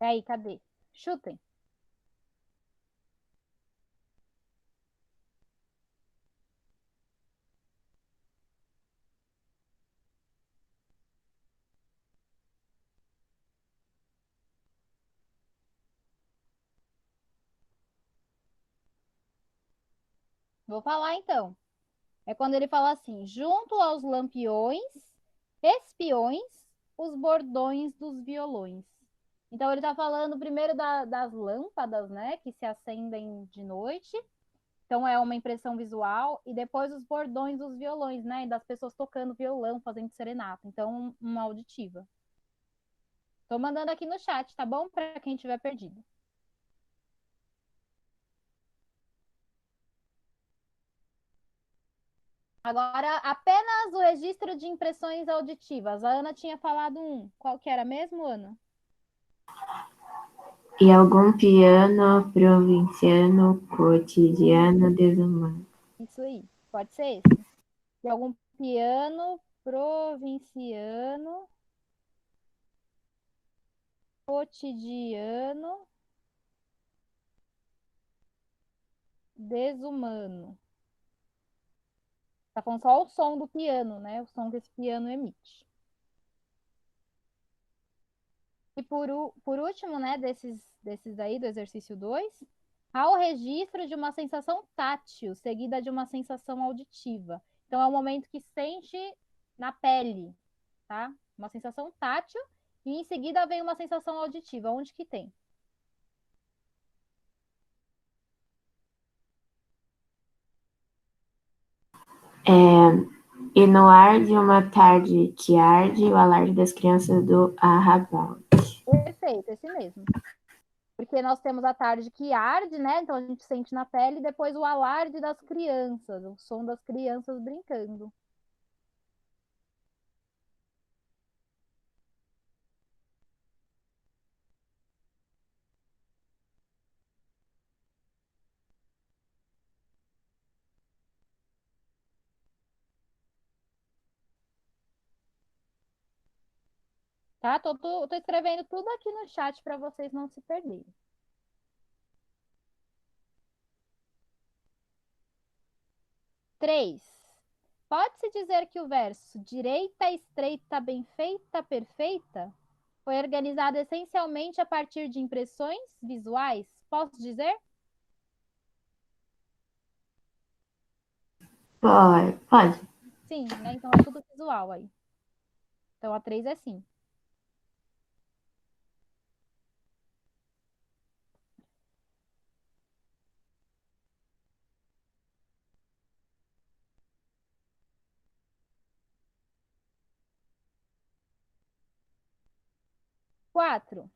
E aí, cadê? Chutem. Vou falar então. É quando ele fala assim: junto aos lampiões, espiões, os bordões dos violões. Então ele está falando primeiro das lâmpadas, né, que se acendem de noite. Então é uma impressão visual e depois os bordões dos violões, né, e das pessoas tocando violão, fazendo serenata. Então uma auditiva. Tô mandando aqui no chat, tá bom? Para quem tiver perdido. Agora, apenas o registro de impressões auditivas. A Ana tinha falado um. Qual que era mesmo, Ana? E algum piano provinciano cotidiano desumano. Isso aí. Pode ser esse. E algum piano provinciano cotidiano desumano. Tá falando só o som do piano, né? O som que esse piano emite. E por último, né, desses aí, do exercício 2, há o registro de uma sensação tátil, seguida de uma sensação auditiva. Então, é um momento que sente na pele, tá? Uma sensação tátil, e em seguida vem uma sensação auditiva. Onde que tem? E no ar de uma tarde que arde, o alarde das crianças do arrabal. Perfeito, esse mesmo. Porque nós temos a tarde que arde, né? Então a gente sente na pele, e depois o alarde das crianças, o som das crianças brincando. Tá? Tô escrevendo tudo aqui no chat para vocês não se perderem. 3. Pode-se dizer que o verso direita, estreita, bem feita, perfeita Foi organizada essencialmente a partir de impressões visuais? Posso dizer? Pode, pode. Sim, né? Então é tudo visual aí. Então a 3 é sim. Quatro.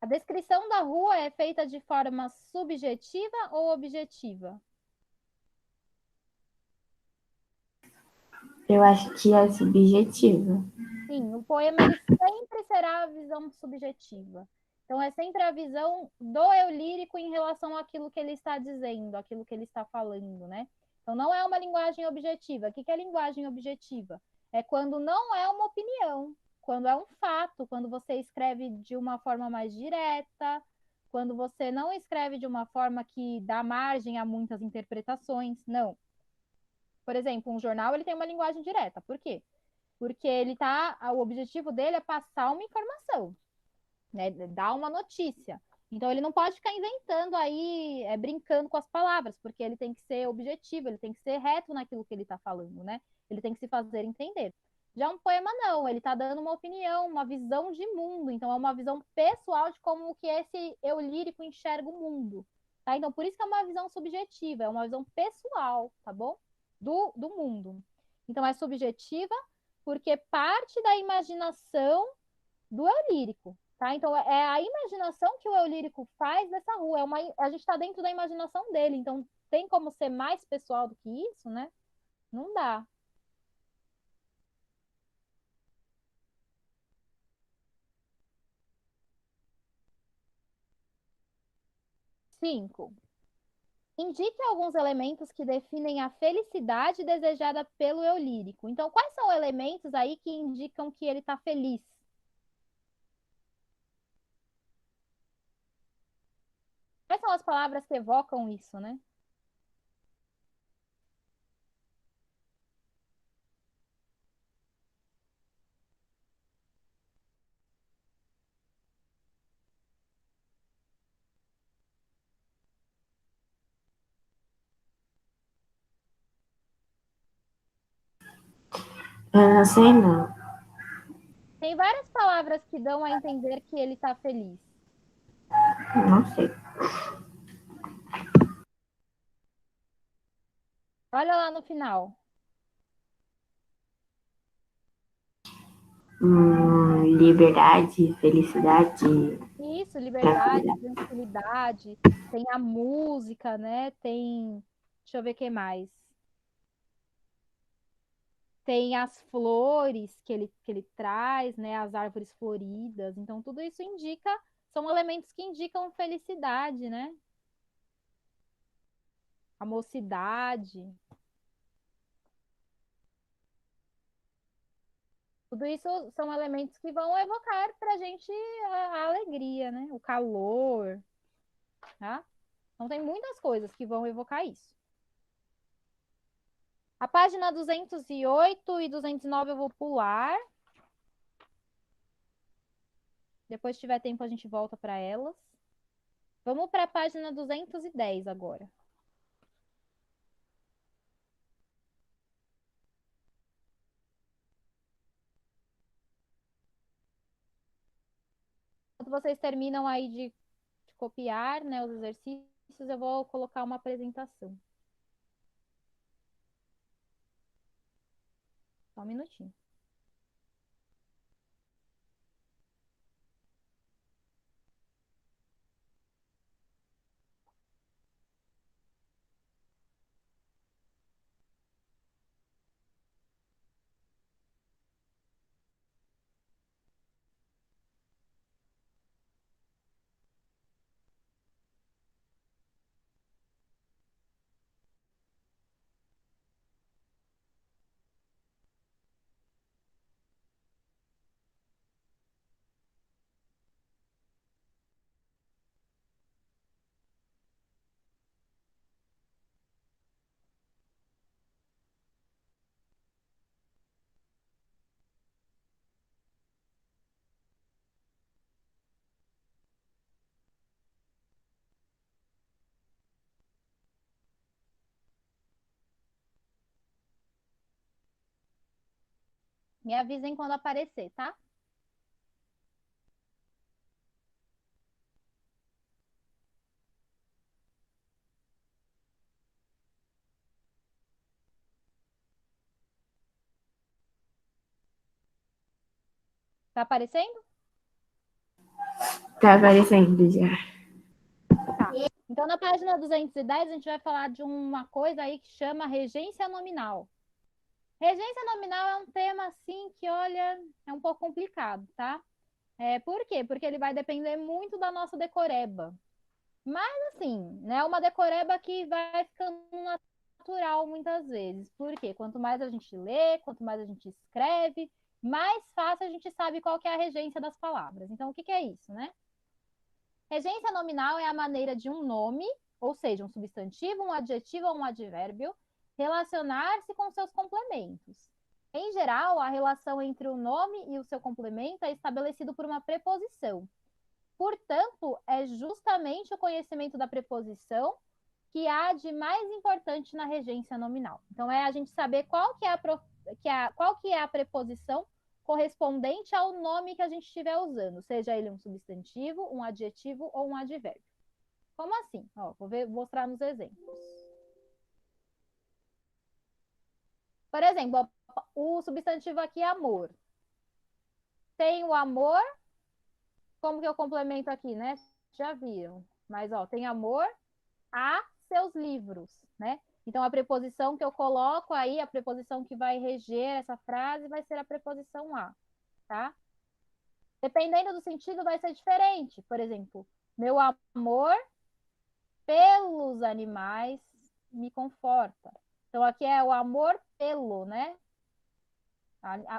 A descrição da rua é feita de forma subjetiva ou objetiva? Eu acho que é subjetiva. Sim, o poema ele sempre será a visão subjetiva. Então é sempre a visão do eu lírico em relação àquilo que ele está dizendo, aquilo que ele está falando, né? Então não é uma linguagem objetiva. O que é linguagem objetiva? É quando não é uma opinião, quando é um fato, quando você escreve de uma forma mais direta, quando você não escreve de uma forma que dá margem a muitas interpretações. Não. Por exemplo, um jornal ele tem uma linguagem direta. Por quê? Porque o objetivo dele é passar uma informação, né? Dar uma notícia. Então ele não pode ficar inventando aí, brincando com as palavras, porque ele tem que ser objetivo, ele tem que ser reto naquilo que ele está falando, né? Ele tem que se fazer entender. Já um poema não, ele está dando uma opinião, uma visão de mundo, então é uma visão pessoal de como que esse eu lírico enxerga o mundo, tá? Então por isso que é uma visão subjetiva, é uma visão pessoal, tá bom? Do mundo. Então é subjetiva porque parte da imaginação do eu lírico, tá? Então é a imaginação que o eu lírico faz dessa rua, a gente está dentro da imaginação dele, então tem como ser mais pessoal do que isso, né? Não dá. 5. Indique alguns elementos que definem a felicidade desejada pelo eu lírico. Então, quais são elementos aí que indicam que ele está feliz? Quais são as palavras que evocam isso, né? Eu não sei, não. Tem várias palavras que dão a entender que ele está feliz. Não sei. Olha lá no final. Liberdade, felicidade, Isso, liberdade, tranquilidade. tranquilidade, tem a música, né? Tem, deixa eu ver o que mais. Tem as flores que ele traz, né? As árvores floridas. Então, tudo isso indica, são elementos que indicam felicidade, né? A mocidade. Tudo isso são elementos que vão evocar pra gente a alegria, né? O calor, tá? Então, tem muitas coisas que vão evocar isso. A página 208 e 209 eu vou pular. Depois, se tiver tempo, a gente volta para elas. Vamos para a página 210 agora. Quando vocês terminam aí de copiar, né, os exercícios, eu vou colocar uma apresentação. Só um minutinho. Me avisem quando aparecer, tá? Tá aparecendo? Tá aparecendo já. Tá. Então, na página 210, a gente vai falar de uma coisa aí que chama regência nominal. Regência nominal é um tema, assim, que, olha, é um pouco complicado, tá? Por quê? Porque ele vai depender muito da nossa decoreba. Mas, assim, né, uma decoreba que vai ficando natural muitas vezes. Por quê? Quanto mais a gente lê, quanto mais a gente escreve, mais fácil a gente sabe qual que é a regência das palavras. Então, o que que é isso, né? Regência nominal é a maneira de um nome, ou seja, um substantivo, um adjetivo ou um advérbio, relacionar-se com seus complementos. Em geral, a relação entre o nome e o seu complemento é estabelecido por uma preposição. Portanto, é justamente o conhecimento da preposição que há de mais importante na regência nominal. Então, é a gente saber qual que é a preposição correspondente ao nome que a gente estiver usando, seja ele um substantivo, um adjetivo ou um advérbio. Como assim? Ó, mostrar nos exemplos. Por exemplo, o substantivo aqui é amor. Tem o amor, como que eu complemento aqui, né? Já viram. Mas, ó, tem amor a seus livros, né? Então, a preposição que eu coloco aí, a preposição que vai reger essa frase vai ser a preposição a, tá? Dependendo do sentido, vai ser diferente. Por exemplo, meu amor pelos animais me conforta. Então, aqui é o amor pelo, né?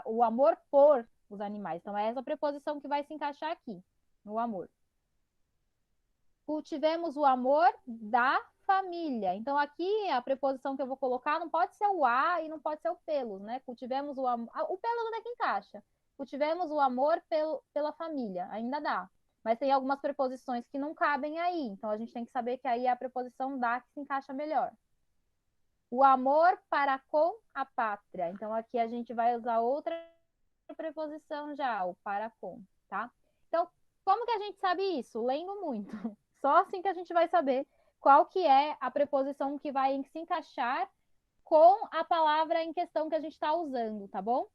O amor por os animais. Então, é essa preposição que vai se encaixar aqui, no amor. Cultivemos o amor da família. Então, aqui a preposição que eu vou colocar não pode ser o a e não pode ser o pelos, né? Cultivemos o amor. O pelos não é que encaixa. Cultivemos o amor pela família. Ainda dá. Mas tem algumas preposições que não cabem aí. Então, a gente tem que saber que aí é a preposição da que se encaixa melhor. O amor para com a pátria. Então, aqui a gente vai usar outra preposição já, o para com, tá? Então, como que a gente sabe isso? Lendo muito. Só assim que a gente vai saber qual que é a preposição que vai se encaixar com a palavra em questão que a gente está usando, tá bom?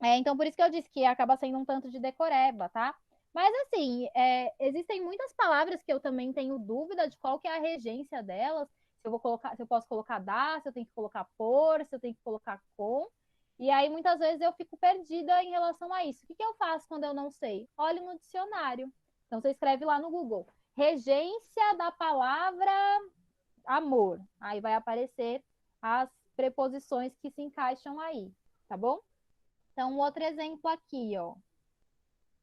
Então, por isso que eu disse que acaba sendo um tanto de decoreba, tá? Mas, assim, existem muitas palavras que eu também tenho dúvida de qual que é a regência delas, se eu vou colocar, se eu posso colocar dar, se eu tenho que colocar por, se eu tenho que colocar com. E aí, muitas vezes, eu fico perdida em relação a isso. O que que eu faço quando eu não sei? Olho no dicionário. Então, você escreve lá no Google, regência da palavra amor. Aí vai aparecer as preposições que se encaixam aí, tá bom? Então, um outro exemplo aqui, ó.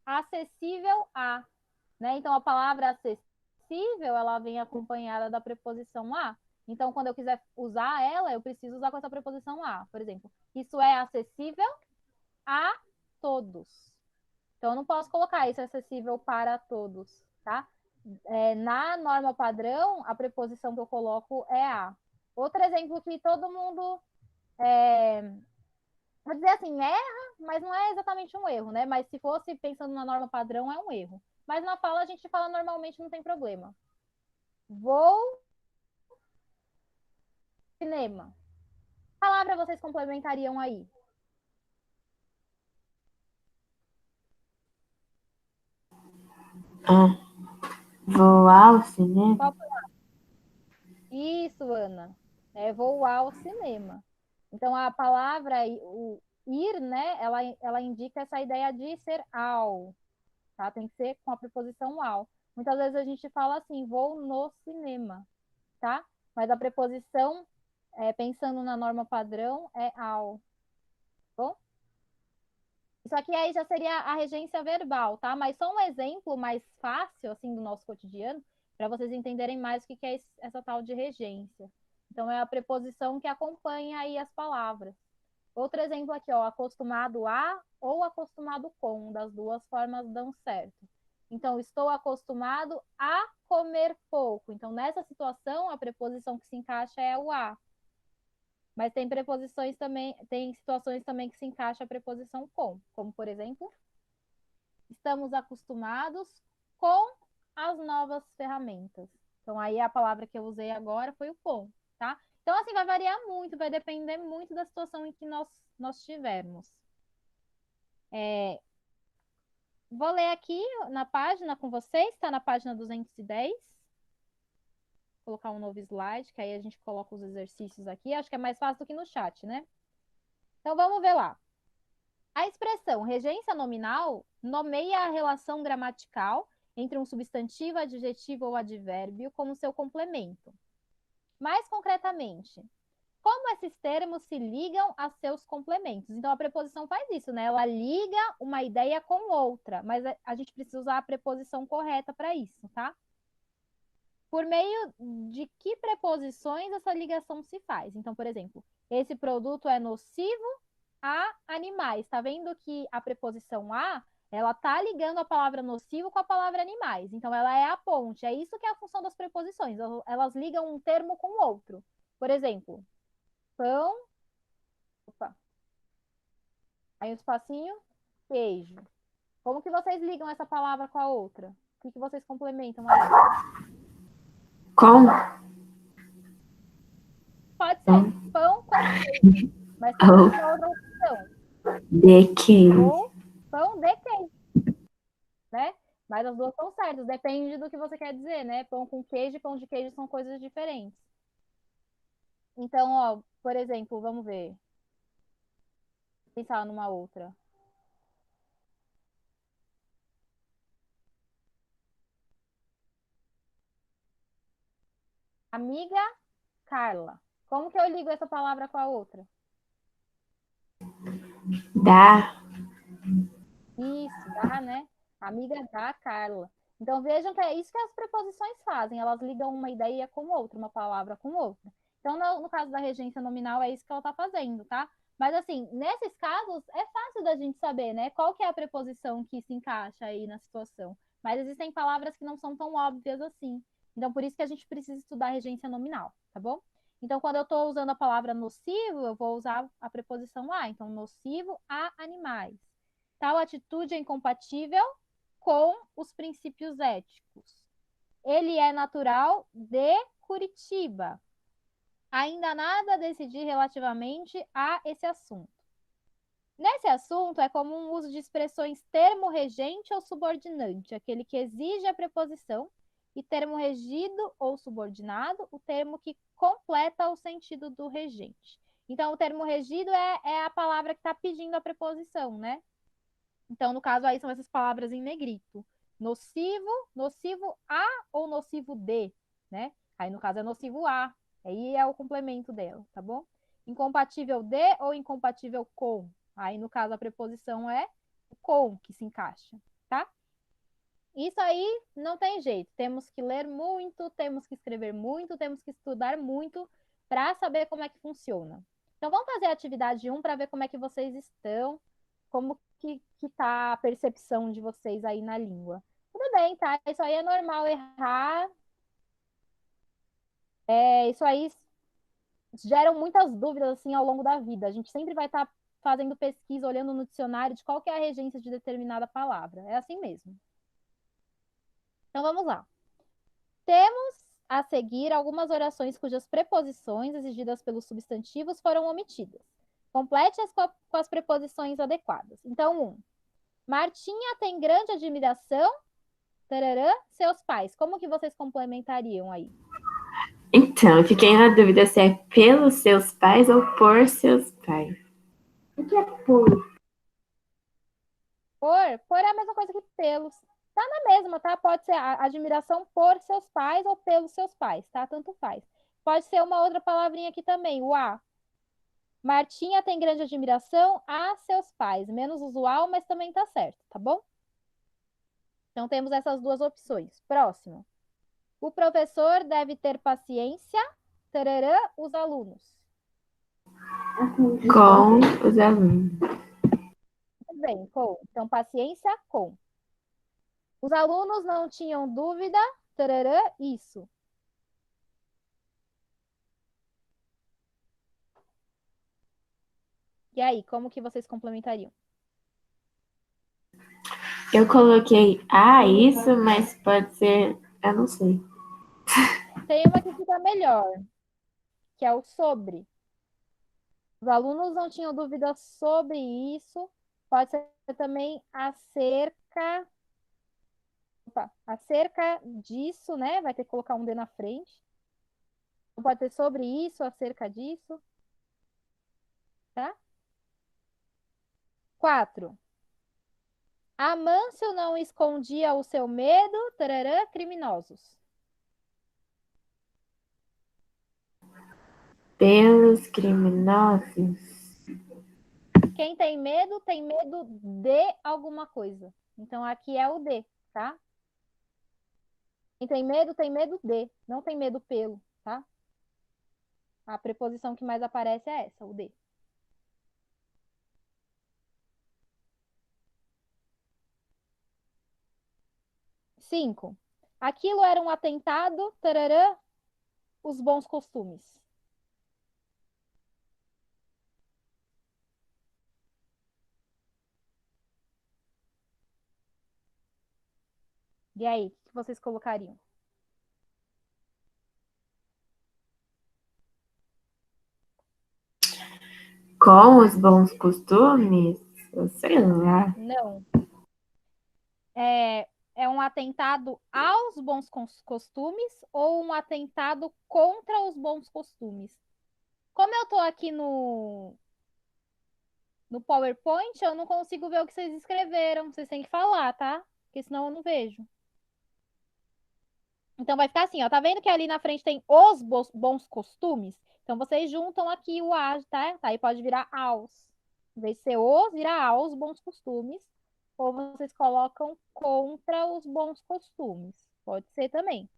Acessível a, né? Então, a palavra acessível, ela vem acompanhada da preposição a. Então, quando eu quiser usar ela, eu preciso usar com essa preposição a. Por exemplo, isso é acessível a todos. Então, eu não posso colocar isso é acessível para todos, tá? Na norma padrão, a preposição que eu coloco é a. Outro exemplo que todo mundo vou dizer assim, erra, mas não é exatamente um erro, né? Mas se fosse pensando na norma padrão, é um erro. Mas na fala, a gente fala normalmente, não tem problema. Vou cinema. Que palavra vocês complementariam aí? Ah, vou ao cinema. Qual- Isso, Ana. Vou ao cinema. Então, a palavra, o ir, né? Ela indica essa ideia de ser ao, tá? Tem que ser com a preposição ao. Muitas vezes a gente fala assim, vou no cinema, tá? Mas a preposição pensando na norma padrão, é ao. Bom? Isso aqui aí já seria a regência verbal, tá? Mas só um exemplo mais fácil, assim, do nosso cotidiano, para vocês entenderem mais o que é essa tal de regência. Então, é a preposição que acompanha aí as palavras. Outro exemplo aqui, ó, acostumado a ou acostumado com, das duas formas dão certo. Então, estou acostumado a comer pouco. Então, nessa situação, a preposição que se encaixa é o a. Mas tem preposições também, tem situações também que se encaixa a preposição com, como por exemplo, estamos acostumados com as novas ferramentas. Então aí a palavra que eu usei agora foi o com, tá? Então assim vai variar muito, vai depender muito da situação em que nós tivermos. Vou ler aqui na página com vocês, está na página 210. Vou colocar um novo slide, que aí a gente coloca os exercícios aqui. Acho que é mais fácil do que no chat, né? Então vamos ver lá. A expressão regência nominal nomeia a relação gramatical entre um substantivo, adjetivo ou advérbio como seu complemento. Mais concretamente, como esses termos se ligam a seus complementos? Então, a preposição faz isso, né? Ela liga uma ideia com outra, mas a gente precisa usar a preposição correta para isso, tá? Por meio de que preposições essa ligação se faz? Então, por exemplo, esse produto é nocivo a animais. Tá vendo que a preposição a, ela tá ligando a palavra nocivo com a palavra animais. Então, ela é a ponte. É isso que é a função das preposições. Elas ligam um termo com o outro. Por exemplo, pão. Opa. Aí um espacinho, queijo. Como que vocês ligam essa palavra com a outra? O que vocês complementam aí? Com? Pode ser pão com queijo. Mas tem uma outra opção. De queijo. Ou pão de queijo. Né? Mas as duas são certas, depende do que você quer dizer, né? Pão com queijo e pão de queijo são coisas diferentes. Então, ó, por exemplo, vamos ver. Vou pensar numa outra. Amiga Carla. Como que eu ligo essa palavra com a outra? Da. Isso, dá, né? Amiga da Carla. Então vejam que é isso que as preposições fazem. Elas ligam uma ideia com outra, uma palavra com outra. Então, no caso da regência nominal, é isso que ela está fazendo, tá? Mas, assim, nesses casos, é fácil da gente saber, né? Qual que é a preposição que se encaixa aí na situação. Mas existem palavras que não são tão óbvias assim. Então, por isso que a gente precisa estudar a regência nominal, tá bom? Então, quando eu estou usando a palavra nocivo, eu vou usar a preposição a. Então, nocivo a animais. Tal atitude é incompatível com os princípios éticos. Ele é natural de Curitiba. Ainda nada a decidir relativamente a esse assunto. Nesse assunto, é comum o uso de expressões termo regente ou subordinante, aquele que exige a preposição, e termo regido ou subordinado, o termo que completa o sentido do regente. Então, o termo regido é a palavra que está pedindo a preposição, né? Então, no caso, aí são essas palavras em negrito. Nocivo, nocivo a ou nocivo de, né? Aí, no caso, é nocivo a. Aí é o complemento dela, tá bom? Incompatível de ou incompatível com. Aí, no caso, a preposição é o com que se encaixa, tá? Isso aí não tem jeito. Temos que ler muito, temos que escrever muito, temos que estudar muito para saber como é que funciona. Então, vamos fazer a atividade 1 para ver como é que vocês estão, como que tá a percepção de vocês aí na língua. Tudo bem, tá? Isso aí é normal errar. Isso aí geram muitas dúvidas assim ao longo da vida. A gente sempre vai estar fazendo pesquisa, olhando no dicionário de qual que é a regência de determinada palavra. É assim mesmo. Então vamos lá. Temos a seguir algumas orações cujas preposições exigidas pelos substantivos foram omitidas. Complete-as com as preposições adequadas. Então, 1. Martinha tem grande admiração, tararã, seus pais. Como que vocês complementariam aí? Então, eu fiquei na dúvida se é pelos seus pais ou por seus pais. O que é por? Por é a mesma coisa que pelos. Tá na mesma, tá? Pode ser a admiração por seus pais ou pelos seus pais, tá? Tanto faz. Pode ser uma outra palavrinha aqui também, o a. Martinha tem grande admiração a seus pais. Menos usual, mas também tá certo, tá bom? Então temos essas duas opções. Próximo. O professor deve ter paciência, tararã, os alunos. Com os alunos. Muito bem, com. Então, paciência com. Os alunos não tinham dúvida, tararã, isso. E aí, como que vocês complementariam? Eu coloquei isso, mas pode ser. Eu não sei. Tem uma que fica melhor, que é o sobre. Os alunos não tinham dúvidas sobre isso. Pode ser também acerca. Opa, acerca disso, né? Vai ter que colocar um D na frente. Pode ser sobre isso, acerca disso. Tá? 4. Amâncio não escondia o seu medo, tararã, criminosos. Pelos criminosos. Quem tem medo de alguma coisa. Então, aqui é o D, tá? Quem tem medo de. Não tem medo pelo, tá? A preposição que mais aparece é essa, o de. Cinco. Aquilo era um atentado, tararã, os bons costumes. E aí, o que vocês colocariam? Com os bons costumes? Eu sei lá. Não. É um atentado aos bons costumes ou um atentado contra os bons costumes? Como eu tô aqui no PowerPoint, eu não consigo ver o que vocês escreveram. Vocês têm que falar, tá? Porque senão eu não vejo. Então vai ficar assim, ó. Tá vendo que ali na frente tem os bons costumes? Então vocês juntam aqui o a, tá? Aí pode virar aos. Em vez de ser os, vira aos bons costumes. Ou vocês colocam contra os bons costumes. Pode ser também.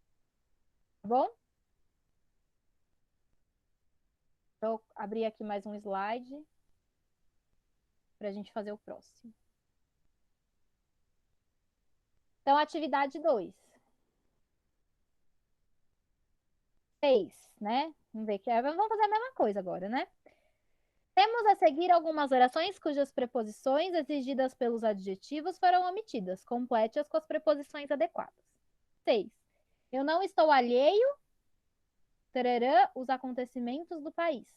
Tá bom? Vou abrir aqui mais um slide pra gente fazer o próximo. Então, atividade 2. 6, né? Vamos ver que vamos fazer a mesma coisa agora, né? Temos a seguir algumas orações cujas preposições exigidas pelos adjetivos foram omitidas. Complete-as com as preposições adequadas. 6. Eu não estou alheio, tararã, os acontecimentos do país.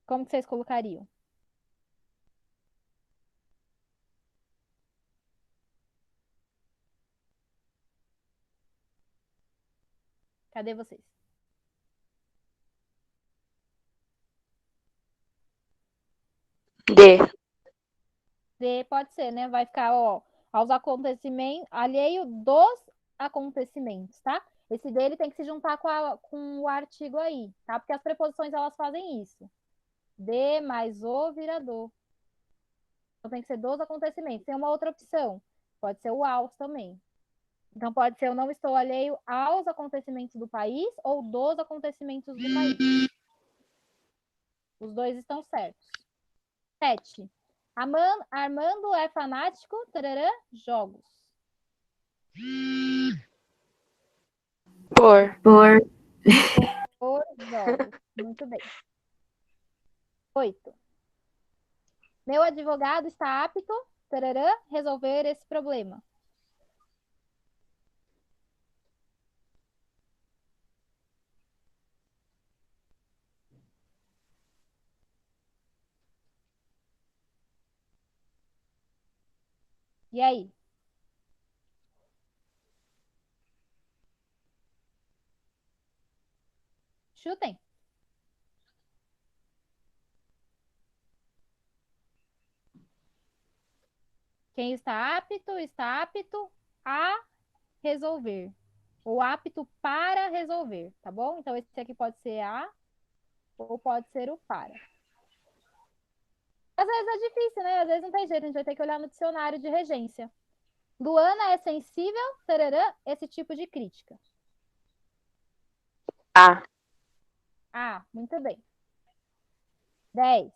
Como que vocês colocariam? Cadê vocês? D. D pode ser, né? Vai ficar, ó, aos acontecimentos, alheio dos acontecimentos, tá? Esse dele tem que se juntar com o artigo aí, tá? Porque as preposições, elas fazem isso. D mais o vira do. Então tem que ser dos acontecimentos. Tem uma outra opção. Pode ser o aos também. Então pode ser eu não estou alheio aos acontecimentos do país ou dos acontecimentos do país. Os dois estão certos. 7. Armando é fanático, tararã, jogos. Por. Por Por jogos. Muito bem. 8. Meu advogado está apto, tararã, resolver esse problema. E aí? Chutem. Quem está apto a resolver. Ou apto para resolver, tá bom? Então, esse aqui pode ser a ou pode ser o para. Às vezes é difícil, né? Às vezes não tem jeito, a gente vai ter que olhar no dicionário de regência. Luana é sensível, tararã, esse tipo de crítica. A. Ah, muito bem. 10.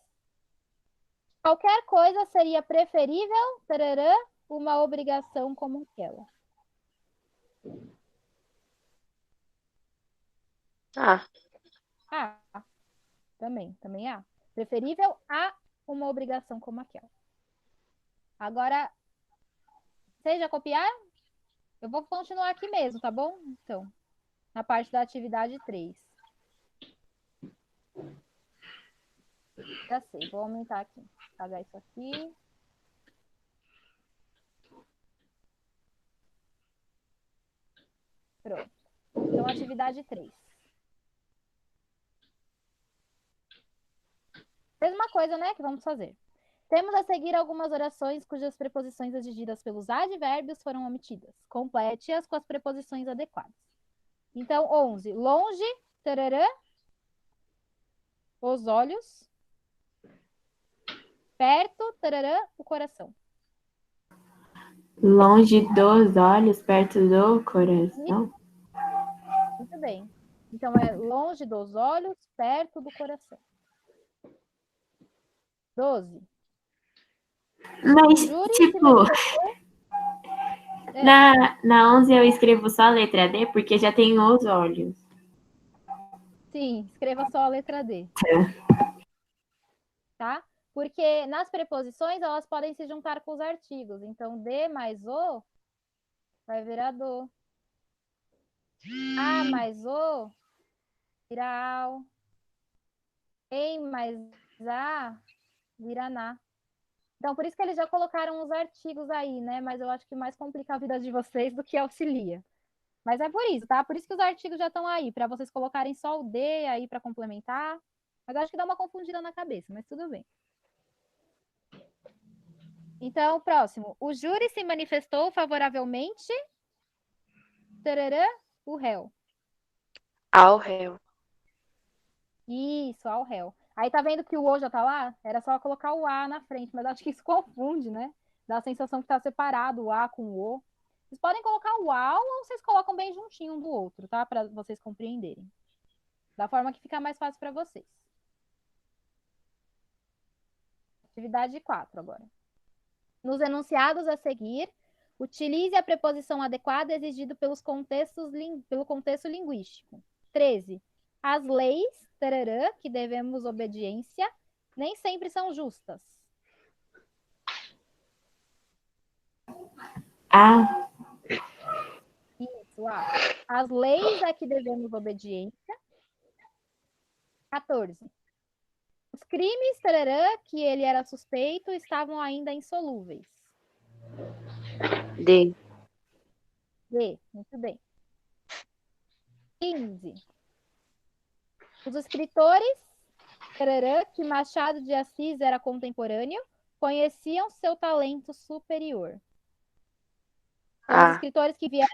Qualquer coisa seria preferível, tararã, uma obrigação como aquela. A. Ah, também há. Preferível a uma obrigação como aquela. Agora, vocês já copiaram? Eu vou continuar aqui mesmo, tá bom? Então, na parte da atividade 3. Já sei, vou aumentar aqui. Apagar isso aqui. Pronto. Então, atividade 3. Mesma coisa, né, que vamos fazer. Temos a seguir algumas orações cujas preposições exigidas pelos advérbios foram omitidas. Complete-as com as preposições adequadas. Então, 11. Longe, tararã, os olhos. Perto, tararã, o coração. Longe dos olhos, perto do coração. Muito bem. Então, é longe dos olhos, perto do coração. 12. Mas, Júri se tipo, manifestou. na 11 eu escrevo só a letra D, porque já tem os olhos. Sim, escreva só a letra D. Tá? Porque nas preposições elas podem se juntar com os artigos. Então, de mais o vai virar do. A mais o vira ao. Em mais a vira na. Então, por isso que eles já colocaram os artigos aí, né? Mas eu acho que mais complica a vida de vocês do que auxilia. Mas é por isso, tá? Por isso que os artigos já estão aí, para vocês colocarem só o D aí para complementar. Mas acho que dá uma confundida na cabeça, mas tudo bem. Então, próximo. O júri se manifestou favoravelmente. Tararã, o réu. Ao réu. Isso, ao réu. Aí tá vendo que o O já tá lá? Era só colocar o A na frente, mas acho que isso confunde, né? Dá a sensação que tá separado o A com o O. Vocês podem colocar o A ou vocês colocam bem juntinho um do outro, tá? Para vocês compreenderem. Da forma que fica mais fácil para vocês. Atividade 4 agora. Nos enunciados a seguir, utilize a preposição adequada exigido pelo contexto linguístico. 13. As leis, tararã, que devemos obediência, nem sempre são justas. Ah, Isso, as leis a que devemos obediência. 14. Os crimes, tararã, que ele era suspeito, estavam ainda insolúveis. D. D, muito bem. 15. Os escritores, tararã, que Machado de Assis era contemporâneo, conheciam seu talento superior. Então, os A. escritores que vieram...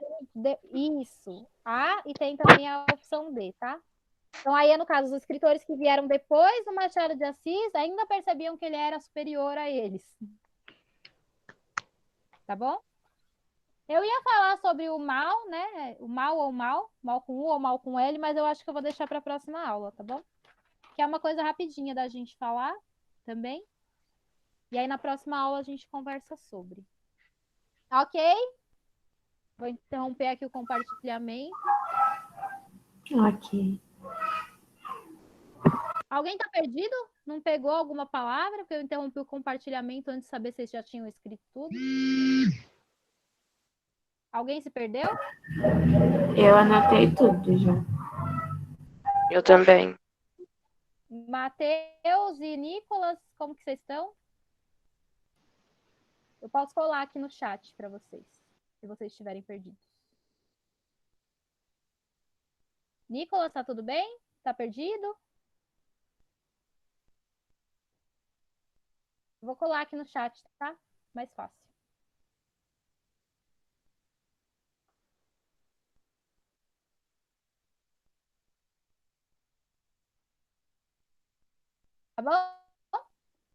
Isso. A e tem também a opção D, tá? Então, aí, no caso, os escritores que vieram depois do Machado de Assis ainda percebiam que ele era superior a eles. Tá bom? Eu ia falar sobre o mal, né? O mal ou mal, mal com U ou mal com L, mas eu acho que eu vou deixar para a próxima aula, tá bom? Que é uma coisa rapidinha da gente falar também. E aí, na próxima aula, a gente conversa sobre. Ok? Vou interromper aqui o compartilhamento. ok. Alguém tá perdido? Não pegou alguma palavra? Porque eu interrompi o compartilhamento antes de saber se vocês já tinham escrito tudo. Alguém se perdeu? Eu anotei tudo já. Eu também. Matheus e Nicolas, como que vocês estão? Eu posso colar aqui no chat para vocês, se vocês estiverem perdidos. Nicolas, tá tudo bem? Tá perdido? Vou colar aqui no chat, tá? Mais fácil. Tá bom?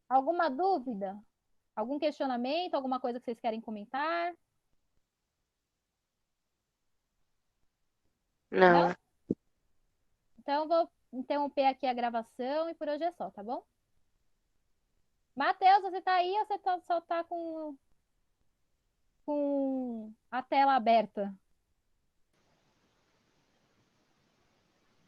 Alguma dúvida? Algum questionamento? Alguma coisa que vocês querem comentar? Não. Não? Então, eu vou interromper aqui a gravação e por hoje é só, tá bom? Matheus, você tá aí ou você só tá com a tela aberta?